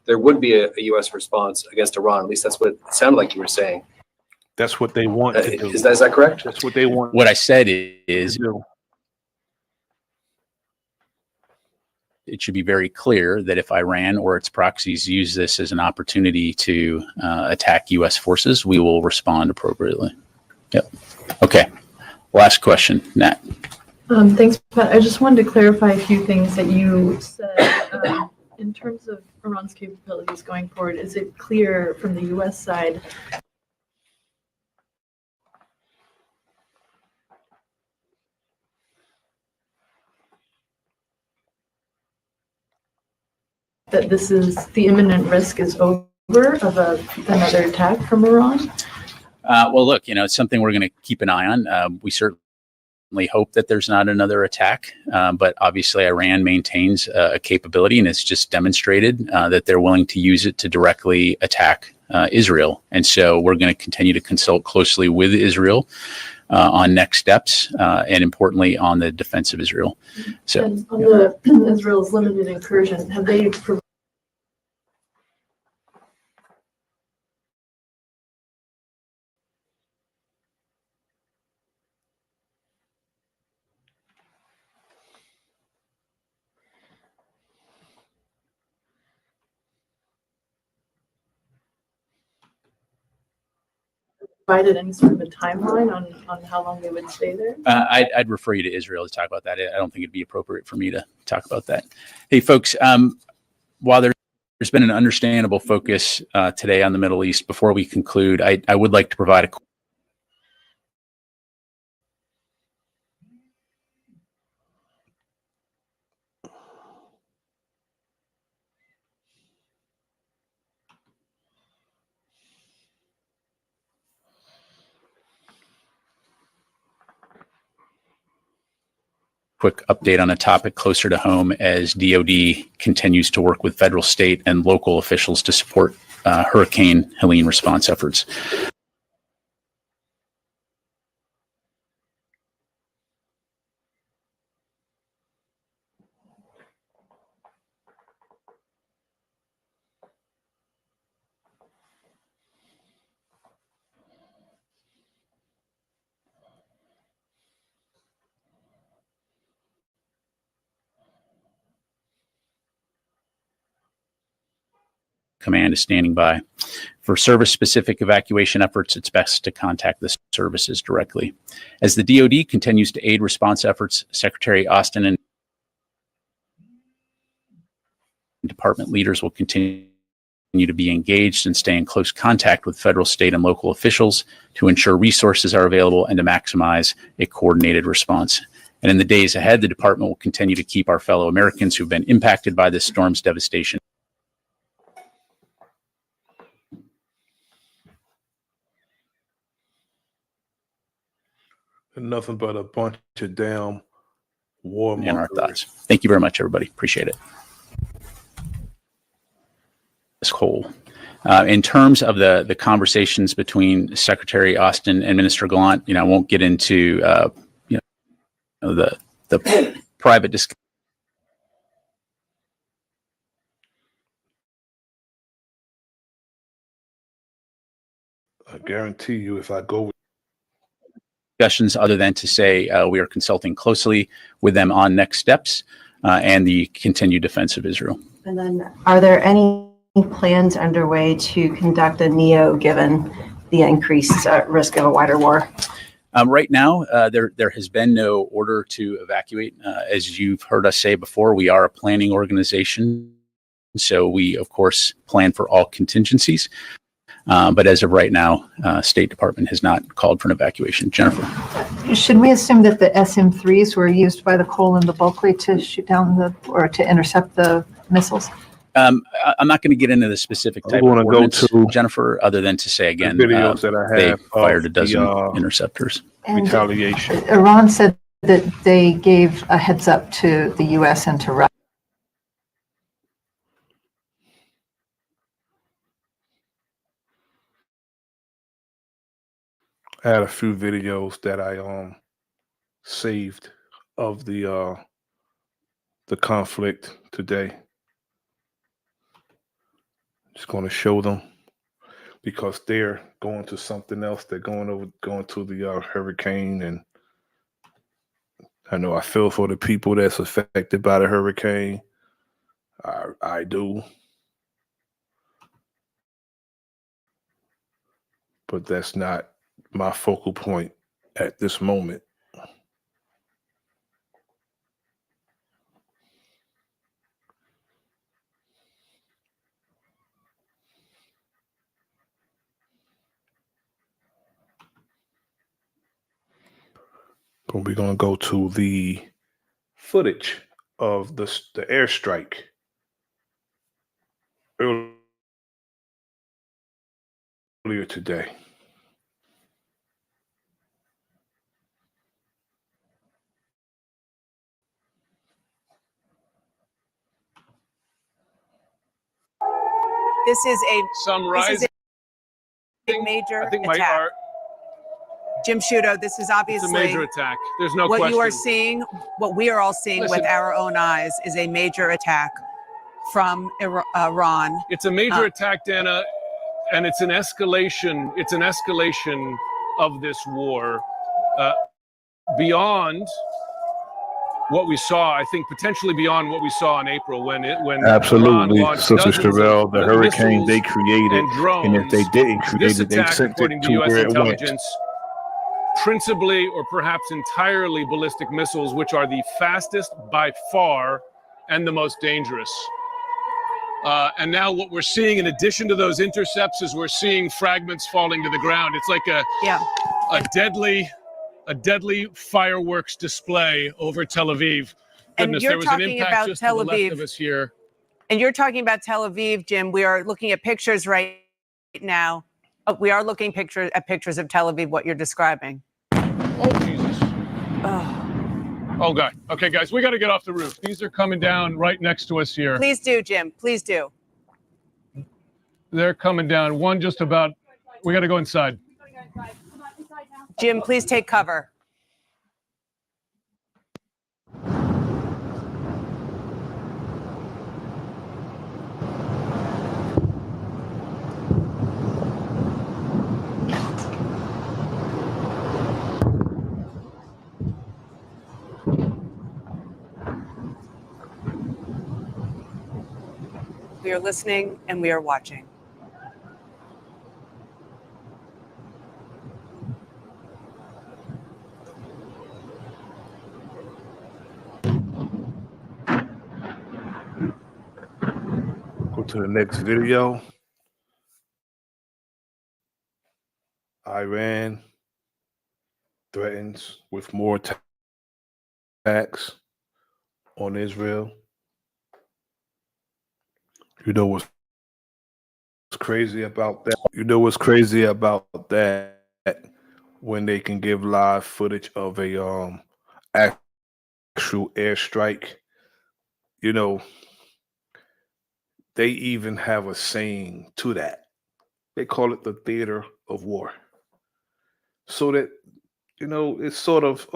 there would be a U.S. response against Iran. At least that's what it sounded like you were saying. That's what they want to do. Is that correct? That's what they want. What I said is it should be very clear that if Iran or its proxies use this as an opportunity to attack U.S. forces, we will respond appropriately. Yep. Okay. Last question, Nat. Thanks, Pat. I just wanted to clarify a few things that you said. In terms of Iran's capabilities going forward, is it clear from the U.S. side that this is the imminent risk is over of another attack from Iran? Well, look, it's something we're going to keep an eye on. We certainly hope that there's not another attack, but obviously Iran maintains a capability and it's just demonstrated that they're willing to use it to directly attack Israel. And so we're going to continue to consult closely with Israel on next steps and importantly on the defense of Israel. So and on the Israel's limited incursion, have they provided any sort of a timeline on how long they would stay there? I'd refer you to Israel to talk about that. I don't think it'd be appropriate for me to talk about that. Hey, folks, while there's been an understandable focus today on the Middle East, before we conclude, I would like to provide a quick update on a topic closer to home as DoD continues to work with federal, state, and local officials to support Hurricane Helene response efforts. Command is standing by. For service-specific evacuation efforts, it's best to contact the services directly. As the DoD continues to aid response efforts, Secretary Austin and department leaders will continue to be engaged and stay in close contact with federal, state, and local officials to ensure resources are available and to maximize a coordinated response. And in the days ahead, the department will continue to keep our fellow Americans who've been impacted by this storm's devastation Nothing but a bunch of damn war in our thoughts. Thank you very much, everybody. Appreciate it. This whole. In terms of the conversations between Secretary Austin and Minister Gallant, I won't get into the private discussion. I guarantee you, if I go Discussions other than to say we are consulting closely with them on next steps and the continued defense of Israel. And then, are there any plans underway to conduct a NEO given the increased risk of a wider war? Right now, there has been no order to evacuate. As you've heard us say before, we are a planning organization, so we, of course, plan for all contingencies. But as of right now, State Department has not called for an evacuation. Jennifer. Should we assume that the SM-3s were used by the Cole and the Bulkley to shoot down or to intercept the missiles? I'm not going to get into the specific type of ordnance, Jennifer, other than to say again, videos that I they have fired a dozen interceptors. And retaliation. Iran said that they gave a heads up to the U.S. and to Russia. I had a few videos that I saved of the conflict today. Just going to show them because they're going to something else. They're going to the hurricane, and I know I feel for the people that's affected by the hurricane. I do. But that's not my focal point at this moment. But we're going to go to the footage of the airstrike earlier today. This is a Sunrise. Major I think attack. Jim Sciutto, this is obviously It's a major attack. There's no what question. you are seeing, what we are all seeing Listen. with our own eyes is a major attack from Iran. It's a major attack, Dana, and it's an escalation. It's an escalation of this war beyond what we saw, I think potentially beyond what we saw in April when Iran Absolutely, launched Sister dozens of Sherelle, the hurricane missiles they created, and and if drones. they didn't create This it, they attack, sent it according to to U.S. where it went. intelligence, principally or perhaps entirely ballistic missiles, which are the fastest by far and the most dangerous. And now what we're seeing in addition to those intercepts is we're seeing fragments falling to the ground. It's like a deadly fireworks display over Tel Aviv. And Goodness, you're there was an talking impact about just Tel to the left Aviv. of us here. And you're talking about Tel Aviv, Jim. We are looking at pictures right now. Oh, we are looking at pictures of Tel Aviv, what you're describing. Oh, Jesus. Oh, God. Okay, guys, we got to get off the roof. These are coming down right next to us here. Please do, Jim. Please do. They're coming down. One just about. We got to go inside. Jim, please take cover. We are listening and we are watching. Go to the next video. Iran threatens with more attacks on Israel. You know what's crazy about that? You know what's crazy about that? When they can give live footage of a actual airstrike. You know, they even have a saying to that. They call it the theater of war. So that, you know, it's sort of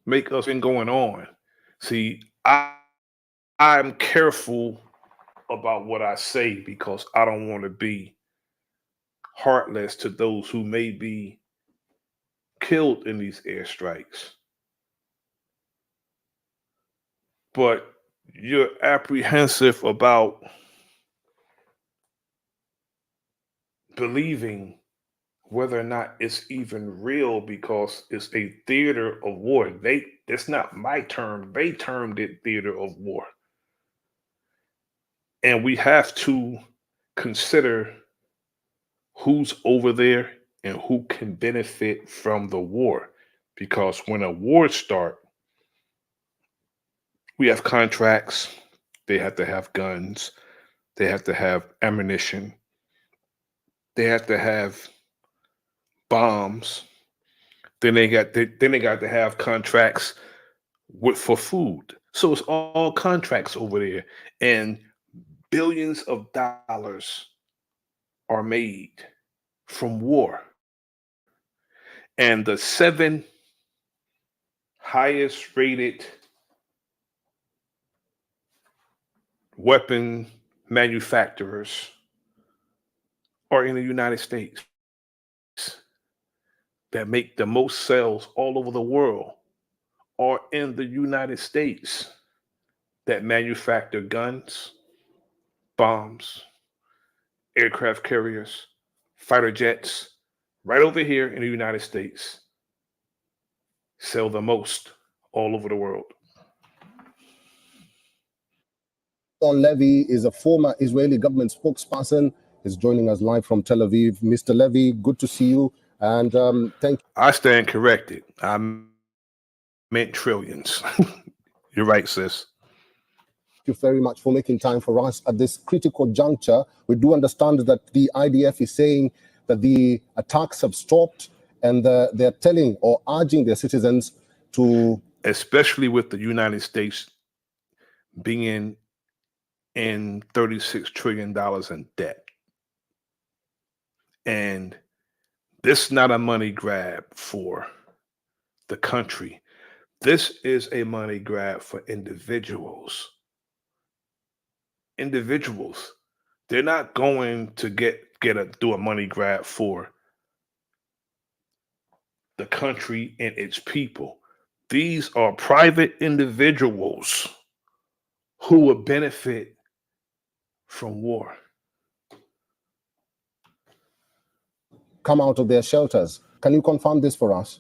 make us been going on. See, I'm careful about what I say because I don't want to be heartless to those who may be killed in these airstrikes. But you're apprehensive about believing whether or not it's even real because it's a theater of war. That's not my term. They termed it theater of war. And we have to consider who's over there and who can benefit from the war. Because when a war starts, we have contracts, they have to have guns, they have to have ammunition, they have to have bombs. Then they got to have contracts for food. So it's all contracts over there, and billions of dollars are made from war. And the 7 highest rated weapon manufacturers are in the United States that make the most sales all over the world are in the United States that manufacture guns, bombs, aircraft carriers, fighter jets, right over here in the United States, sell the most all over the world. Levy is a former Israeli government spokesperson. Is joining us live from Tel Aviv. Mr. Levy, good to see you. And thank you. I stand corrected. I meant trillions. You're right, sis. Thank you very much for making time for us at this critical juncture. We do understand that the IDF is saying that the attacks have stopped and they're telling or urging their citizens to... Especially with the United States being in $36 trillion in debt. And this is not a money grab for the country. This is a money grab for individuals. Individuals. They're not going to do a money grab for the country and its people. These are private individuals who would benefit from war. Come out of their shelters. Can you confirm this for us?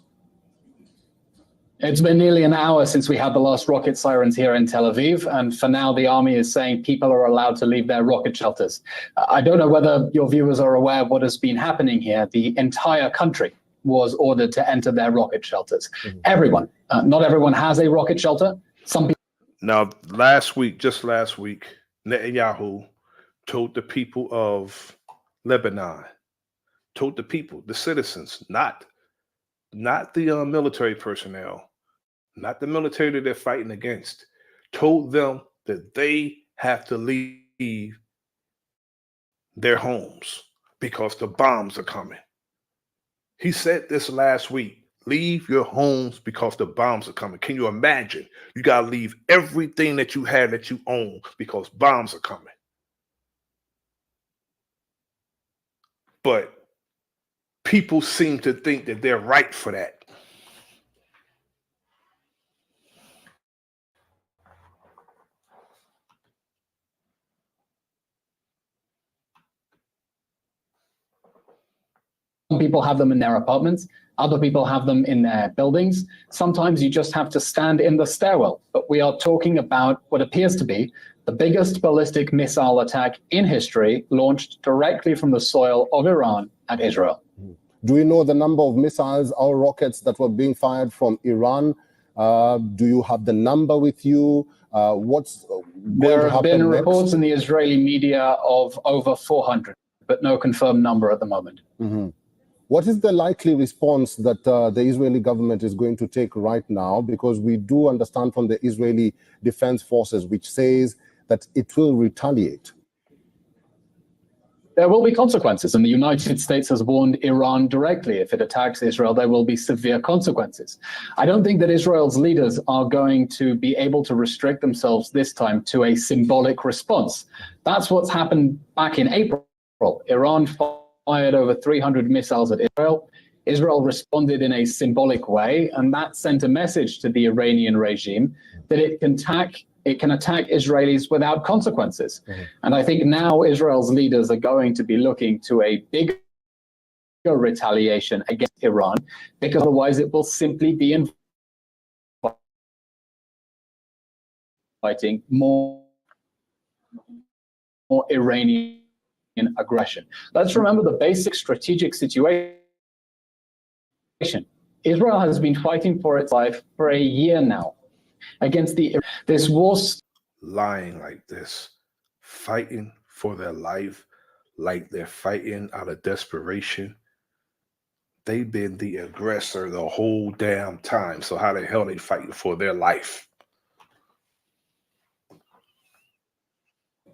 It's been nearly an hour since we had the last rocket sirens here in Tel Aviv, and for now the army is saying people are allowed to leave their rocket shelters. I don't know whether your viewers are aware of what has been happening here. The entire country was ordered to enter their rocket shelters. Everyone. Not everyone has a rocket shelter. Some people. Now, just last week, Netanyahu told the people of Lebanon, told the people, the citizens, not the military personnel, not the military that they're fighting against, told them that they have to leave their homes because the bombs are coming. He said this last week, leave your homes because the bombs are coming. Can you imagine? You got to leave everything that you have that you own because bombs are coming. But people seem to think that they're right for that. Some people have them in their apartments. Other people have them in their buildings. Sometimes you just have to stand in the stairwell. But we are talking about what appears to be the biggest ballistic missile attack in history, launched directly from the soil of Iran at Israel. Do we know the number of missiles or rockets that were being fired from Iran? Do you have the number with you? There have been reports in the Israeli media of over 400, but no confirmed number at the moment. Mm-hmm. What is the likely response that the Israeli government is going to take right now? Because we do understand from the Israeli Defense Forces, which says that it will retaliate. There will be consequences, and the United States has warned Iran directly, if it attacks Israel, there will be severe consequences. I don't think that Israel's leaders are going to be able to restrict themselves this time to a symbolic response. That's what's happened back in April. Iran fired over 300 missiles at Israel. Israel responded in a symbolic way, and that sent a message to the Iranian regime that it can attack Israelis without consequences. And I think now Israel's leaders are going to be looking to a bigger retaliation against Iran, because otherwise it will simply be inviting more Iranian aggression. Let's remember the basic strategic situation. Israel has been fighting for its life for a year now against this war. Lying like this, fighting for their life, like they're fighting out of desperation. They've been the aggressor the whole damn time. So how the hell are they fighting for their life?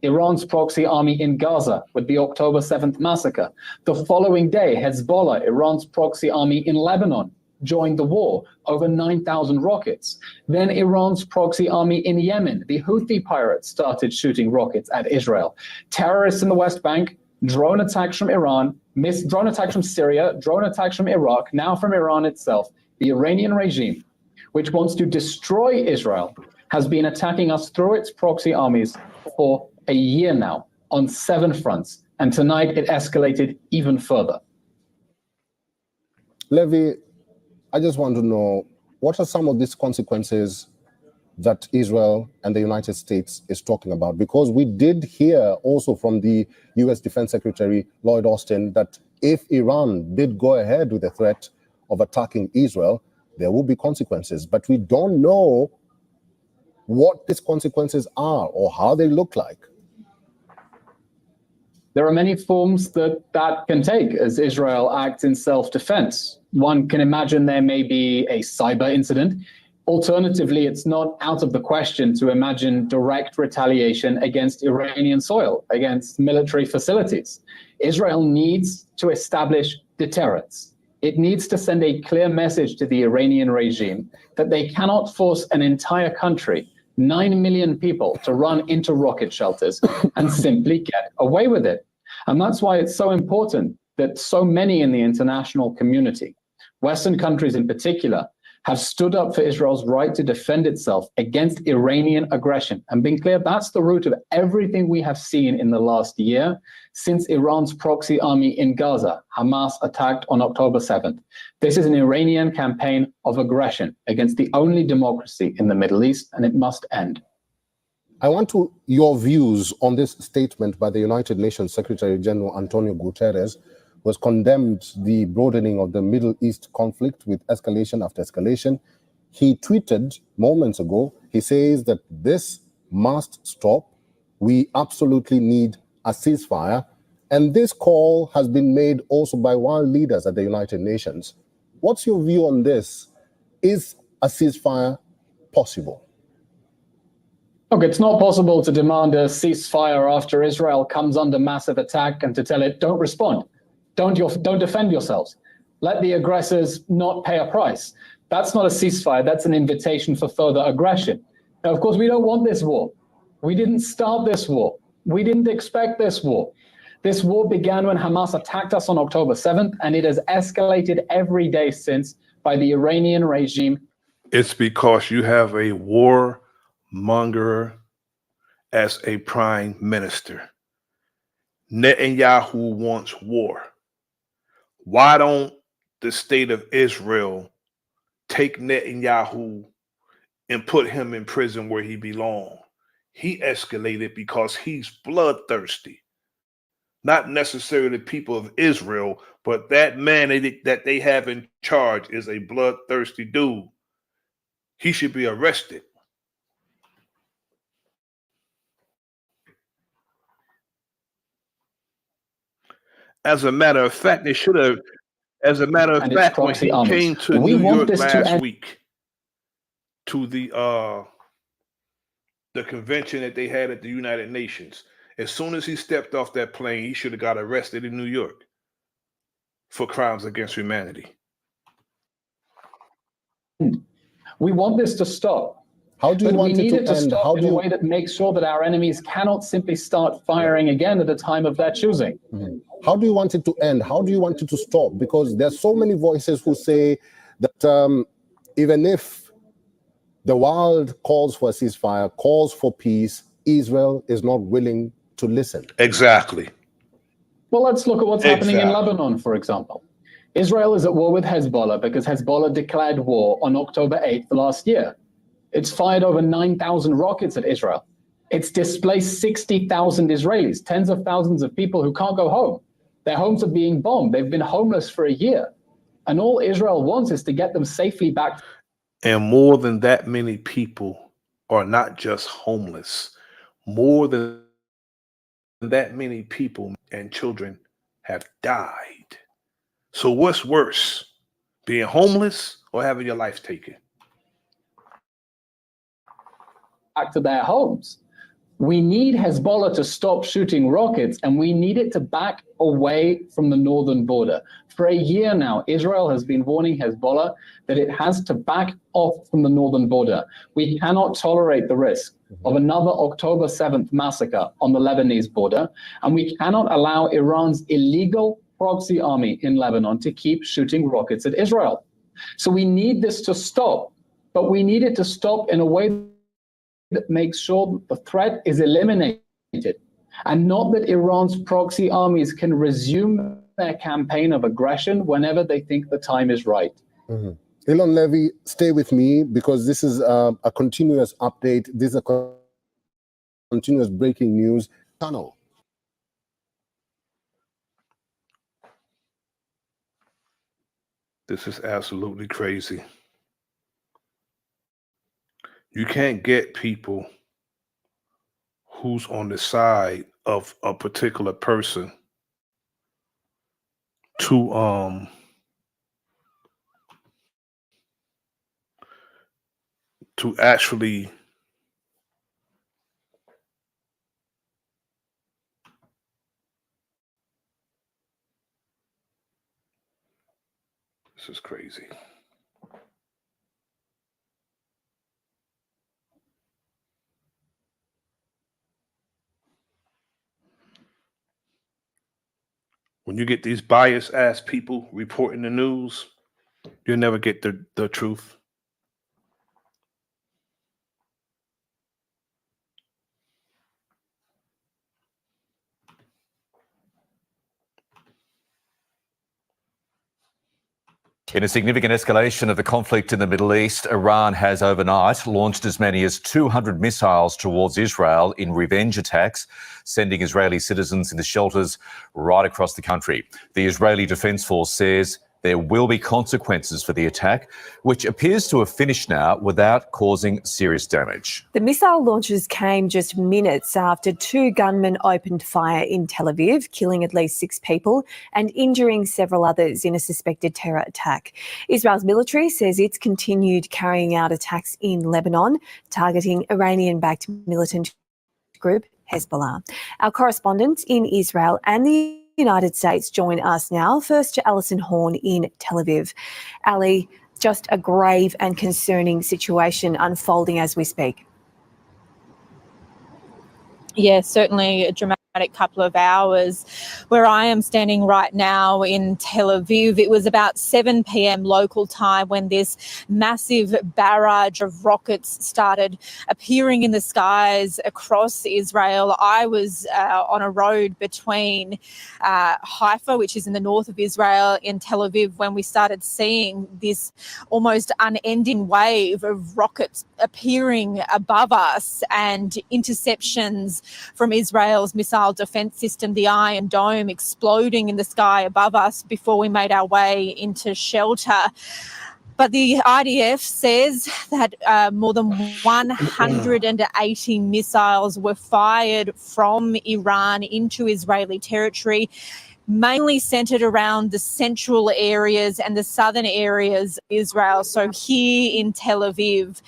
Iran's proxy army in Gaza with the October 7th massacre. The following day, Hezbollah, Iran's proxy army in Lebanon, joined the war, over 9,000 rockets. Then Iran's proxy army in Yemen, the Houthi pirates, started shooting rockets at Israel. Terrorists in the West Bank, drone attacks from Iran, drone attacks from Syria, drone attacks from Iraq, now from Iran itself. The Iranian regime, which wants to destroy Israel, has been attacking us through its proxy armies for a year now on 7 fronts, and tonight it escalated even further. Levi, I just want to know, what are some of these consequences that Israel and the United States is talking about? Because we did hear also from the US Defense Secretary Lloyd Austin that if Iran did go ahead with the threat of attacking Israel, there will be consequences, but we don't know what these consequences are or how they look like. There are many forms that can take as Israel acts in self-defense. One can imagine there may be a cyber incident. Alternatively, it's not out of the question to imagine direct retaliation against Iranian soil, against military facilities. Israel needs to establish deterrence. It needs to send a clear message to the Iranian regime that they cannot force an entire country, 9 million people, to run into rocket shelters and simply get away with it. And that's why it's so important that so many in the international community Western countries in particular, have stood up for Israel's right to defend itself against Iranian aggression. And being clear, that's the root of everything we have seen in the last year since Iran's proxy army in Gaza, Hamas, attacked on October 7th. This is an Iranian campaign of aggression against the only democracy in the Middle East, and it must end. I want your views on this statement by the United Nations Secretary General Antonio Guterres, who has condemned the broadening of the Middle East conflict with escalation after escalation. He tweeted moments ago, he says that this must stop. We absolutely need a ceasefire. And this call has been made also by world leaders at the United Nations. What's your view on this? Is a ceasefire possible? Look, it's not possible to demand a ceasefire after Israel comes under massive attack and to tell it, don't respond. Don't defend yourselves. Let the aggressors not pay a price. That's not a ceasefire. That's an invitation for further aggression. Now, of course, we don't want this war. We didn't start this war. We didn't expect this war. This war began when Hamas attacked us on October 7th, and it has escalated every day since by the Iranian regime. It's because you have a warmonger as a prime minister. Netanyahu wants war. Why don't the state of Israel take Netanyahu and put him in prison where he belongs? He escalated because he's bloodthirsty. Not necessarily the people of Israel, but that man that they have in charge is a bloodthirsty dude. He should be arrested. As a matter of fact, they should have. As a matter of fact, when he came to New York last week to the convention that they had at the United Nations, as soon as he stepped off that plane, he should have got arrested in New York for crimes against humanity. We want this to stop. How do you want we need it to end? stop How in a way that makes sure that our enemies cannot simply start firing again at a time of their choosing. How do you want it to end? How do you want it to stop? Because there's so many voices who say that even if the world calls for a ceasefire, calls for peace, Israel is not willing to listen. Exactly. Well, let's look at what's happening in Lebanon, for example. Israel is at war with Hezbollah because Hezbollah declared war on October 8th last year. It's fired over 9,000 rockets at Israel. It's displaced 60,000 Israelis, tens of thousands of people who can't go home. Their homes are being bombed. They've been homeless for a year. And all Israel wants is to get them safely back. And more than that many people are not just homeless. More than that many people and children have died. So what's worse, being homeless or having your life taken? Back to their homes. We need Hezbollah to stop shooting rockets, and we need it to back away from the northern border. For a year now, Israel has been warning Hezbollah that it has to back off from the northern border. We cannot tolerate the risk of another October 7th massacre on the Lebanese border, and we cannot allow Iran's illegal proxy army in Lebanon to keep shooting rockets at Israel. So we need this to stop, but we need it to stop in a way that makes sure the threat is eliminated, and not that Iran's proxy armies can resume their campaign of aggression whenever they think the time is right. Elon Levy, stay with me because this is a continuous update. This is a continuous breaking news channel. This is absolutely crazy. You can't get people who's on the side of a particular person to actually this is crazy. When you get these biased ass people reporting the news, You'll never get the truth. In a significant escalation of the conflict in the Middle East, Iran has overnight launched as many as 200 missiles towards Israel in revenge attacks, sending Israeli citizens into shelters right across the country. The Israeli Defense Force says there will be consequences for the attack, which appears to have finished now without causing serious damage. The missile launches came just minutes after 2 gunmen opened fire in Tel Aviv, killing at least 6 people and injuring several others in a suspected terror attack. Israel's military says it's continued carrying out attacks in Lebanon, targeting Iranian-backed militant group Hezbollah. Our correspondents in Israel and the United States join us now. First to Alison Horn in Tel Aviv. Ali, just a grave and concerning situation unfolding as we speak. Yeah, certainly a dramatic couple of hours. Where I am standing right now in Tel Aviv, it was about 7 p.m. local time when this massive barrage of rockets started appearing in the skies across Israel. I was on a road between Haifa, which is in the north of Israel, and Tel Aviv when we started seeing this almost unending wave of rockets appearing above us and interceptions from Israel's missile defense system, the Iron Dome, exploding in the sky above us before we made our way into shelter. But the IDF says that more than 180 missiles were fired from Iran into Israeli territory, mainly centred around the central areas and the southern areas of Israel, so here in Tel Aviv.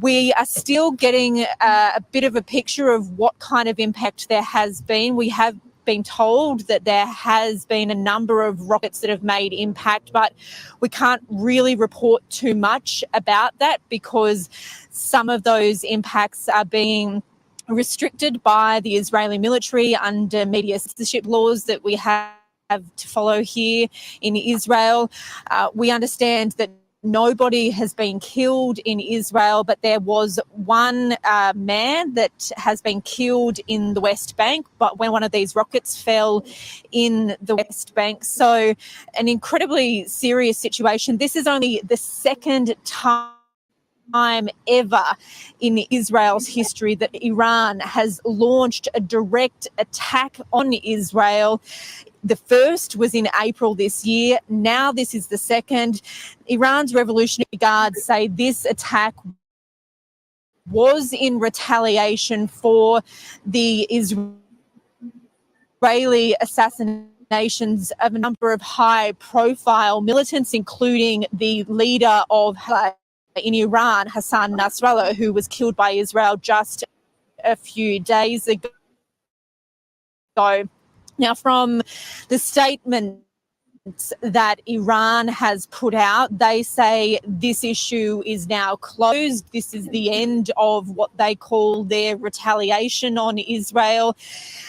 We are still getting a bit of a picture of what kind of impact there has been. We have been told that there has been a number of rockets that have made impact, but we can't really report too much about that because some of those impacts are being restricted by the Israeli military under media censorship laws that we have to follow here in Israel. We understand that nobody has been killed in Israel, but there was one man that has been killed in the West Bank, but when one of these rockets fell in the West Bank. So an incredibly serious situation. This is only the second time ever in Israel's history that Iran has launched a direct attack on Israel. The first was in April this year. Now this is the second. Iran's Revolutionary Guard say this attack was in retaliation for the Israeli assassinations of a number of high-profile militants, including the leader of in Iran, Hassan Nasrallah, who was killed by Israel just a few days ago. Now, from the statement that Iran has put out, they say this issue is now closed. This is the end of what they call their retaliation on Israel.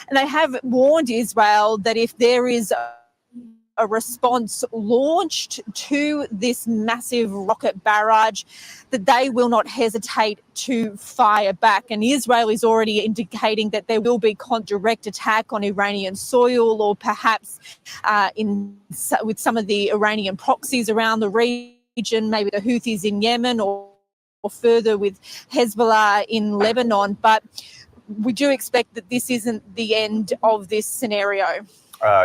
And they have warned Israel that if there is a response launched to this massive rocket barrage, that they will not hesitate to fire back. And Israel is already indicating that there will be direct attack on Iranian soil, or perhaps with some of the Iranian proxies around the region, maybe the Houthis in Yemen, or further with Hezbollah in Lebanon. But we do expect that this isn't the end of this scenario.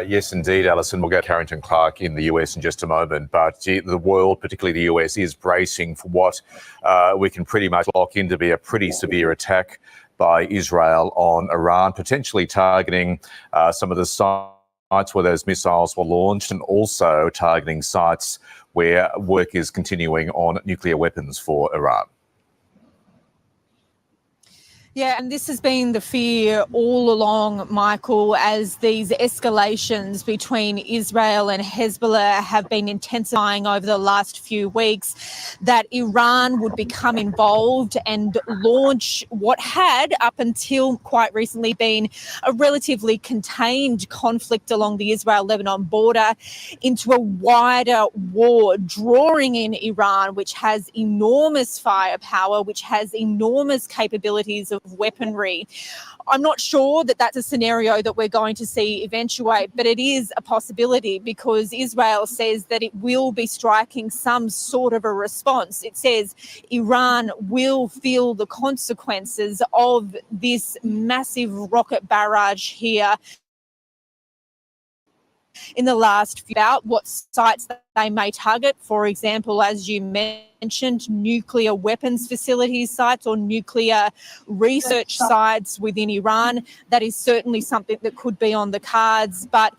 Yes, indeed, Alison. We'll go to Harrington Clark in the US in just a moment. But the world, particularly the US, is bracing for what we can pretty much lock in to be a pretty severe attack by Israel on Iran, potentially targeting some of the sites where those missiles were launched, and also targeting sites where work is continuing on nuclear weapons for Iran. Yeah, and this has been the fear all along, Michael, as these escalations between Israel and Hezbollah have been intensifying over the last few weeks, that Iran would become involved and launch what had, up until quite recently, been a relatively contained conflict along the Israel-Lebanon border into a wider war, drawing in Iran, which has enormous firepower, which has enormous capabilities of weaponry. I'm not sure that that's a scenario that we're going to see eventuate, but it is a possibility because Israel says that it will be striking some sort of a response. It says Iran will feel the consequences of this massive rocket barrage here in the last few about what sites that they may target. For example, as you mentioned, nuclear weapons facilities sites or nuclear research sites within Iran. That is certainly something that could be on the cards. But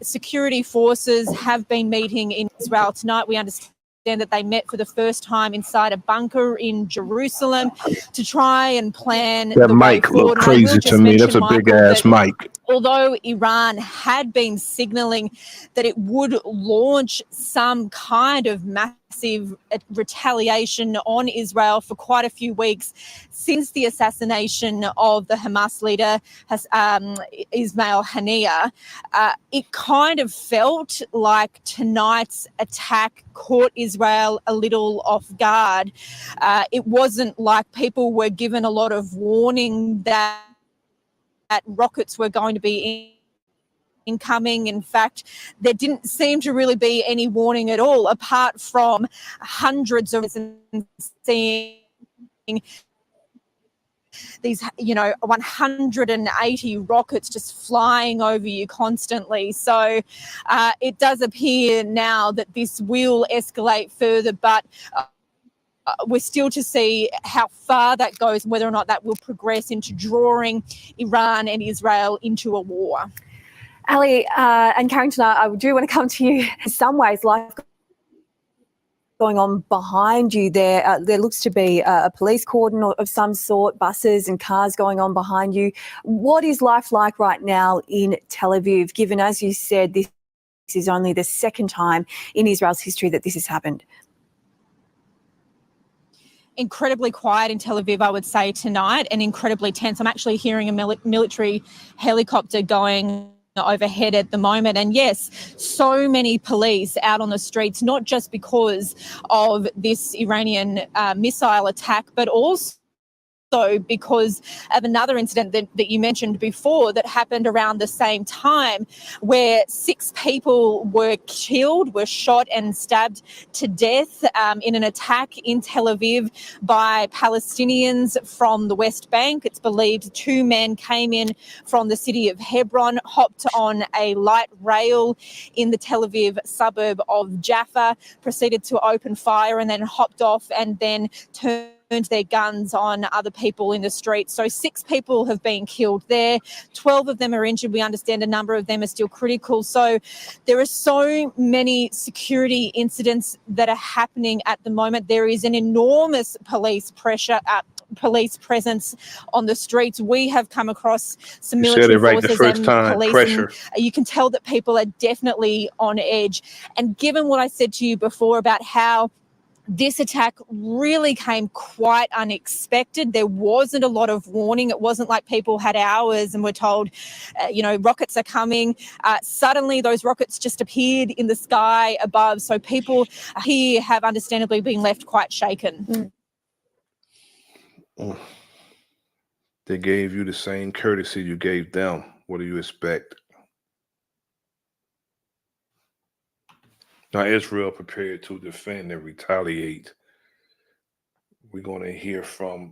security forces have been meeting in Israel tonight. We understand that they met for the first time inside a bunker in Jerusalem to try and plan That the way mic forward. look And I will crazy just to me. mention, That's a big Michael, ass that mic. although Iran had been signalling that it would launch some kind of massive retaliation on Israel for quite a few weeks since the assassination of the Hamas leader Ismail Haniyeh, it kind of felt like tonight's attack caught Israel a little off guard. It wasn't like people were given a lot of warning that rockets were going to be incoming. In fact, there didn't seem to really be any warning at all, apart from hundreds of seeing these, 180 rockets just flying over you constantly. So it does appear now that this will escalate further, but we're still to see how far that goes, whether or not that will progress into drawing Iran and Israel into a war. Ali and Carrington, I do want to come to you. In some ways, life going on behind you there. There looks to be a police cordon of some sort, buses and cars going on behind you. What is life like right now in Tel Aviv, given, as you said, this is only the second time in Israel's history that this has happened? Incredibly quiet in Tel Aviv, I would say, tonight, and incredibly tense. I'm actually hearing a military helicopter going overhead at the moment. And yes, so many police out on the streets, not just because of this Iranian missile attack, but also because of another incident that you mentioned before that happened around the same time, where 6 people were killed, were shot and stabbed to death in an attack in Tel Aviv by Palestinians from the West Bank. It's believed 2 men came in from the city of Hebron, hopped on a light rail in the Tel Aviv suburb of Jaffa, proceeded to open fire and then hopped off and then turned their guns on other people in the street. So 6 people have been killed there. 12 of them are injured. We understand a number of them are still critical. So there are so many security incidents that are happening at the moment. There is an enormous police presence on the streets. We have come across some military forces and police. Pressure. And you can tell that people are definitely on edge. And given what I said to you before about how this attack really came quite unexpected. There wasn't a lot of warning. It wasn't like people had hours and were told, rockets are coming. Suddenly those rockets just appeared in the sky above. So people here have understandably been left quite shaken. They gave you the same courtesy you gave them. What do you expect? Now, Israel prepared to defend and retaliate. We're going to hear from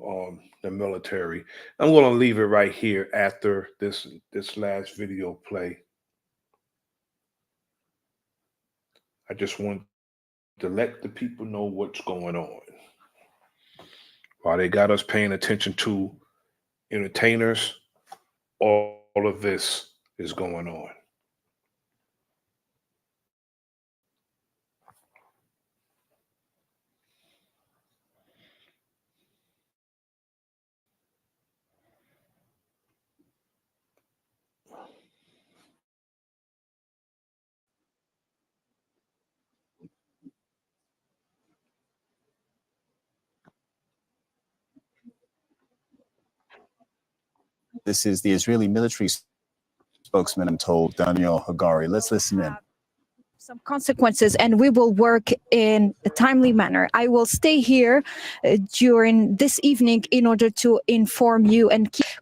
the military. I'm going to leave it right here after this last video play. I just want to let the people know what's going on. While they got us paying attention to entertainers, all of this is going on. This is the Israeli military spokesman, told Daniel Hagari. Let's listen in. Some consequences, and we will work in a timely manner. I will stay here during this evening in order to inform you and keep.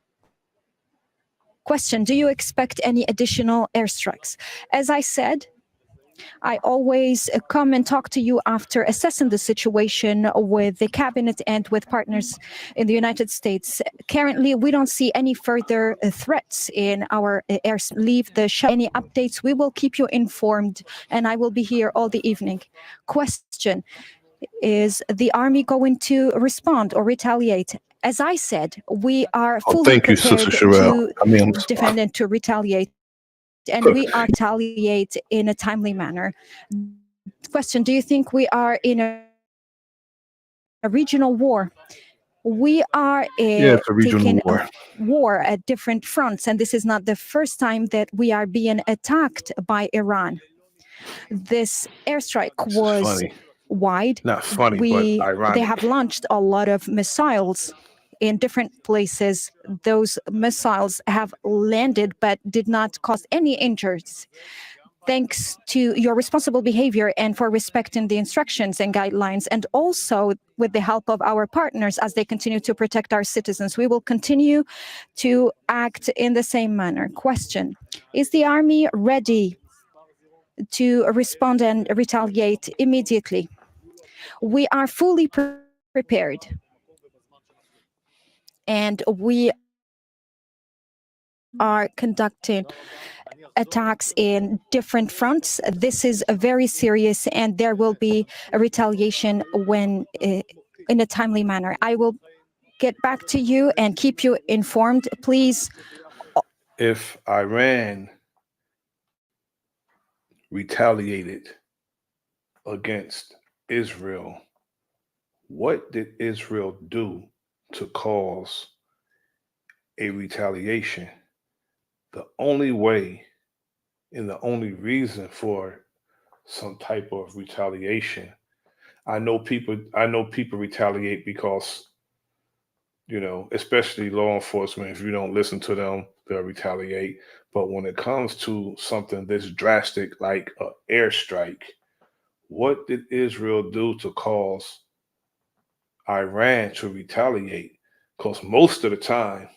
Question: do you expect any additional airstrikes? As I said, I always come and talk to you after assessing the situation with the cabinet and with partners in the United States. Currently, we don't see any further threats in our air. Leave the show. Any updates, we will keep you informed, and I will be here all the evening. Question: is the army going to respond or retaliate? As I said, we are fully prepared to defend and to retaliate. And we are retaliate in a timely manner. Question: do you think we are in a regional war? We are it's a regional war at different fronts, and this is not the first time that we are being attacked by Iran. This airstrike was wide. Not funny, but ironic. They have launched a lot of missiles in different places. Those missiles have landed but did not cause any injuries. Thanks to your responsible behavior and for respecting the instructions and guidelines, and also with the help of our partners as they continue to protect our citizens, we will continue to act in the same manner. Question: is the army ready to respond and retaliate immediately? We are fully prepared, and we are conducting attacks in different fronts. This is very serious, and there will be a retaliation when in a timely manner. I will get back to you and keep you informed. Please. If Iran retaliated against Israel, what did Israel do to cause a retaliation? The only way and the only reason for some type of retaliation, I know people retaliate because, especially law enforcement, if you don't listen to them, they'll retaliate. But when it comes to something this drastic like an airstrike, what did Israel do to cause Iran to retaliate? Because most of the time,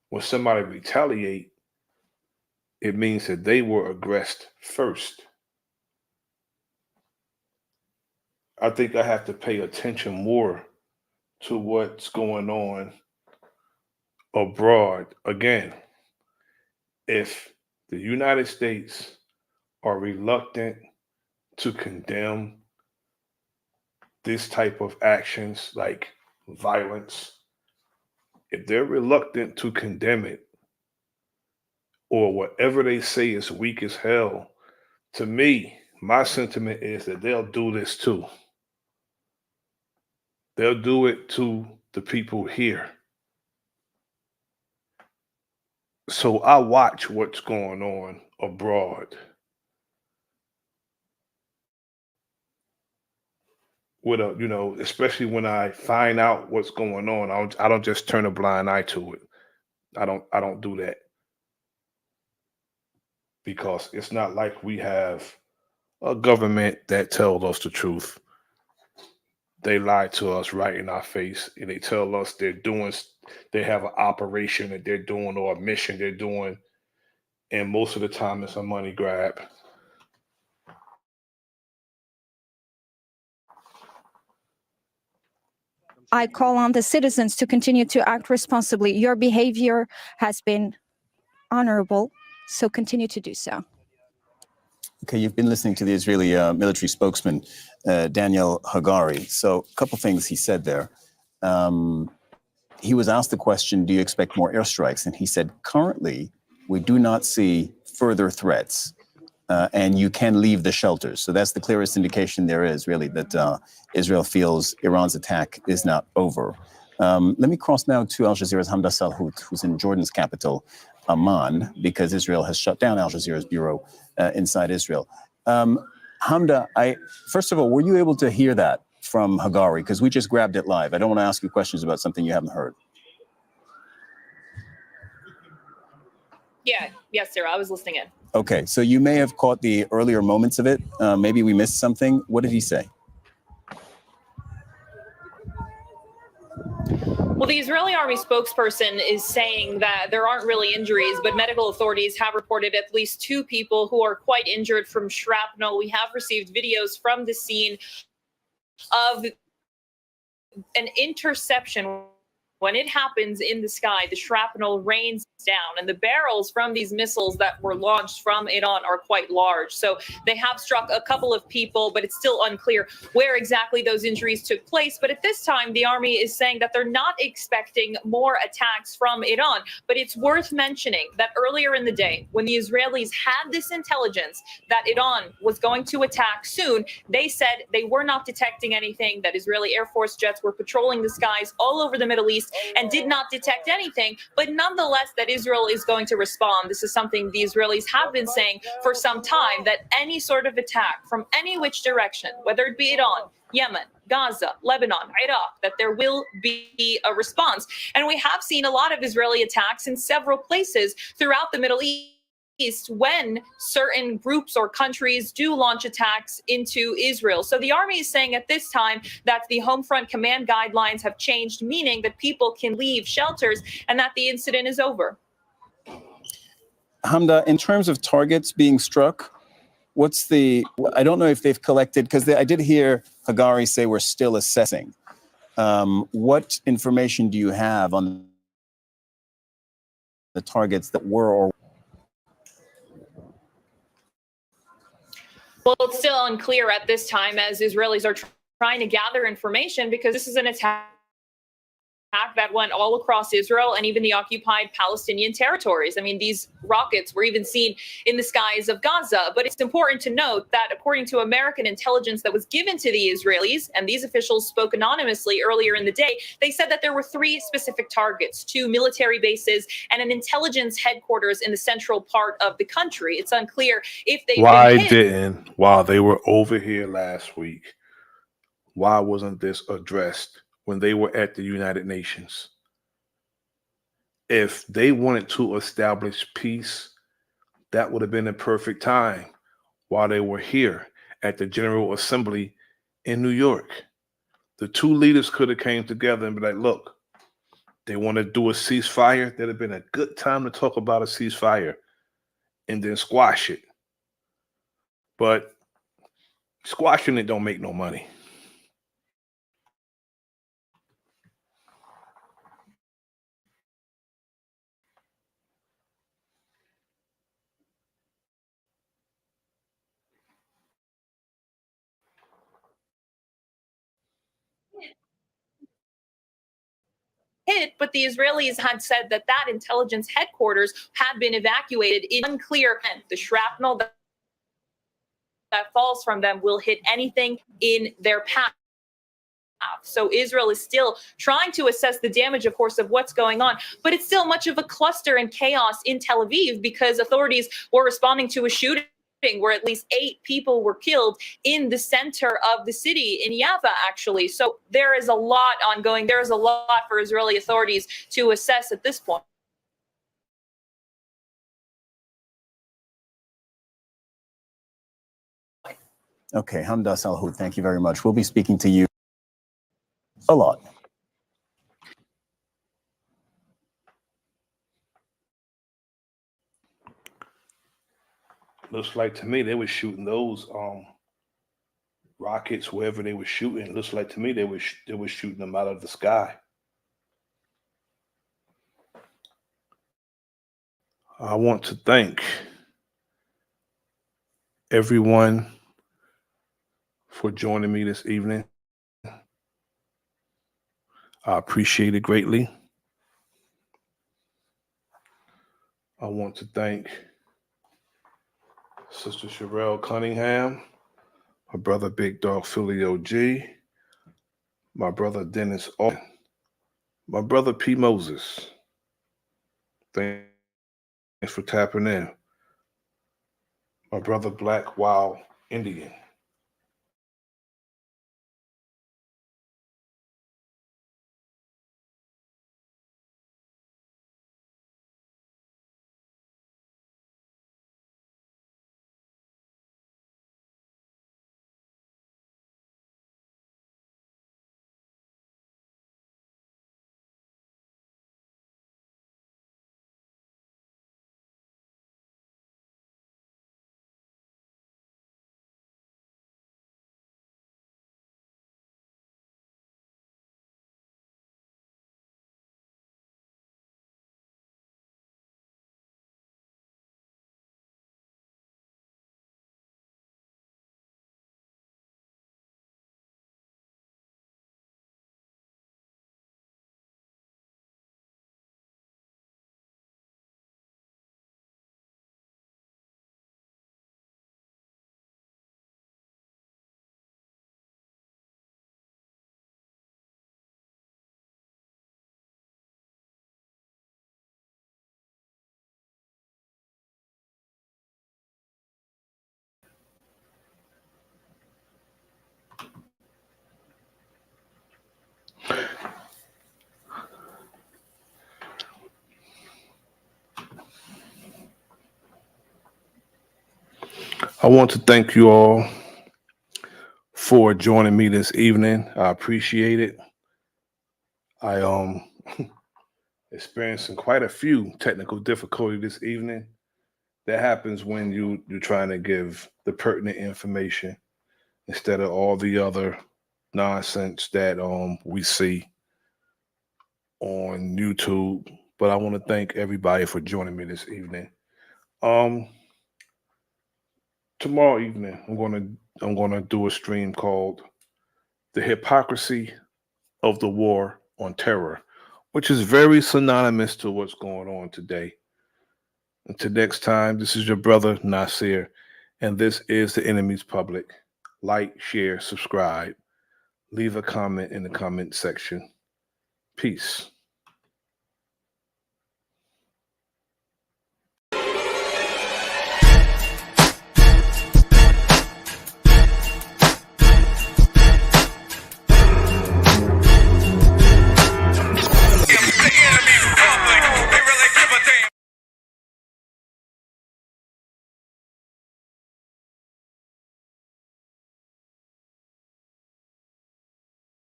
when somebody retaliate, it means that they were aggressed first. I think I have to pay attention more to what's going on abroad. Again, if the United States are reluctant to condemn this type of actions like violence, if they're reluctant to condemn it, or whatever they say is weak as hell, to me, my sentiment is that they'll do this too. They'll do it to the people here. So I watch what's going on abroad. With especially when I find out what's going on, I don't just turn a blind eye to it. I don't do that. Because it's not like we have a government that tells us the truth. They lie to us right in our face, and they tell us they have an operation that they're doing or a mission they're doing, and most of the time it's a money grab. I call on the citizens to continue to act responsibly. Your behavior has been honorable, so continue to do so. Okay, you've been listening to the Israeli military spokesman, Daniel Hagari. So a couple things he said there. He was asked the question, do you expect more airstrikes? And he said, currently, we do not see further threats, and you can leave the shelters. So that's the clearest indication there is, really, that Israel feels Iran's attack is not over. Let me cross now to Al Jazeera's Hamda Salhout, who's in Jordan's capital, Amman, because Israel has shut down Al Jazeera's bureau inside Israel. Hamda, first of all, were you able to hear that from Hagari? Because we just grabbed it live. I don't want to ask you questions about something you haven't heard. Yeah, yes, sir. I was listening in. Okay, so you may have caught the earlier moments of it. Maybe we missed something. What did he say? Well, the Israeli army spokesperson is saying that there aren't really injuries, but medical authorities have reported at least 2 people who are quite injured from shrapnel. We have received videos from the scene of an interception. When it happens in the sky, the shrapnel rains down, and the barrels from these missiles that were launched from Iran are quite large. So they have struck a couple of people, but it's still unclear where exactly those injuries took place. But at this time, the army is saying that they're not expecting more attacks from Iran. But it's worth mentioning that earlier in the day, when the Israelis had this intelligence that Iran was going to attack soon, they said they were not detecting anything, that Israeli Air Force jets were patrolling the skies all over the Middle East and did not detect anything, but nonetheless that Israel is going to respond. This is something the Israelis have been saying for some time, that any sort of attack from any which direction, whether it be Iran, Yemen, Gaza, Lebanon, Iraq, that there will be a response. And we have seen a lot of Israeli attacks in several places throughout the Middle East when certain groups or countries do launch attacks into Israel. So the army is saying at this time that the home front command guidelines have changed, meaning that people can leave shelters and that the incident is over. Hamda, in terms of targets being struck, I don't know if they've collected, because I did hear Hagari say we're still assessing. What information do you have on the targets that were or Well, it's still unclear at this time, as Israelis are trying to gather information, because this is an attack that went all across Israel and even the occupied Palestinian territories. I mean, these rockets were even seen in the skies of Gaza. But it's important to note that according to American intelligence that was given to the Israelis, and these officials spoke anonymously earlier in the day, they said that there were 3 specific targets, 2 military bases and an intelligence headquarters in the central part of the country. It's unclear if they've been hit. While they were over here last week, why wasn't this addressed when they were at the United Nations? If they wanted to establish peace, that would have been the perfect time while they were here at the General Assembly in New York. The 2 leaders could have came together and be like, look, they want to do a ceasefire. That'd have been a good time to talk about a ceasefire and then squash it. But squashing it don't make no money. Hit, but the Israelis had said that that intelligence headquarters had been evacuated. In unclear, the shrapnel that falls from them will hit anything in their path. So Israel is still trying to assess the damage, of course, of what's going on, but it's still much of a cluster and chaos in Tel Aviv, because authorities were responding to a shooting where at least 8 people were killed in the center of the city, in Yafa, actually. So there is a lot ongoing. There is a lot for Israeli authorities to assess at this point. Okay, Hamda Salhoud, thank you very much. We'll be speaking to you a lot. Looks like to me they were shooting those rockets wherever they were shooting. Looks like to me they were shooting them out of the sky. I want to thank everyone for joining me this evening. I appreciate it greatly. I want to thank Sister Sherelle Cunningham, my brother Big Dog Philly OG, my brother Dennis Alton, my brother P. Moses. Thanks for tapping in. My brother Black Wild Indian. I want to thank you all for joining me this evening. I appreciate it. I experiencing quite a few technical difficulties this evening. That happens when you're trying to give the pertinent information instead of all the other nonsense that we see on YouTube. But I want to thank everybody for joining me this evening. Tomorrow evening I'm gonna do a stream called "The Hypocrisy of the War on Terror," which is very synonymous to what's going on today. Until next time, this is your brother Nasir, and this is The Enemy's Public. Like, share, subscribe. Leave a comment in the comment section. Peace.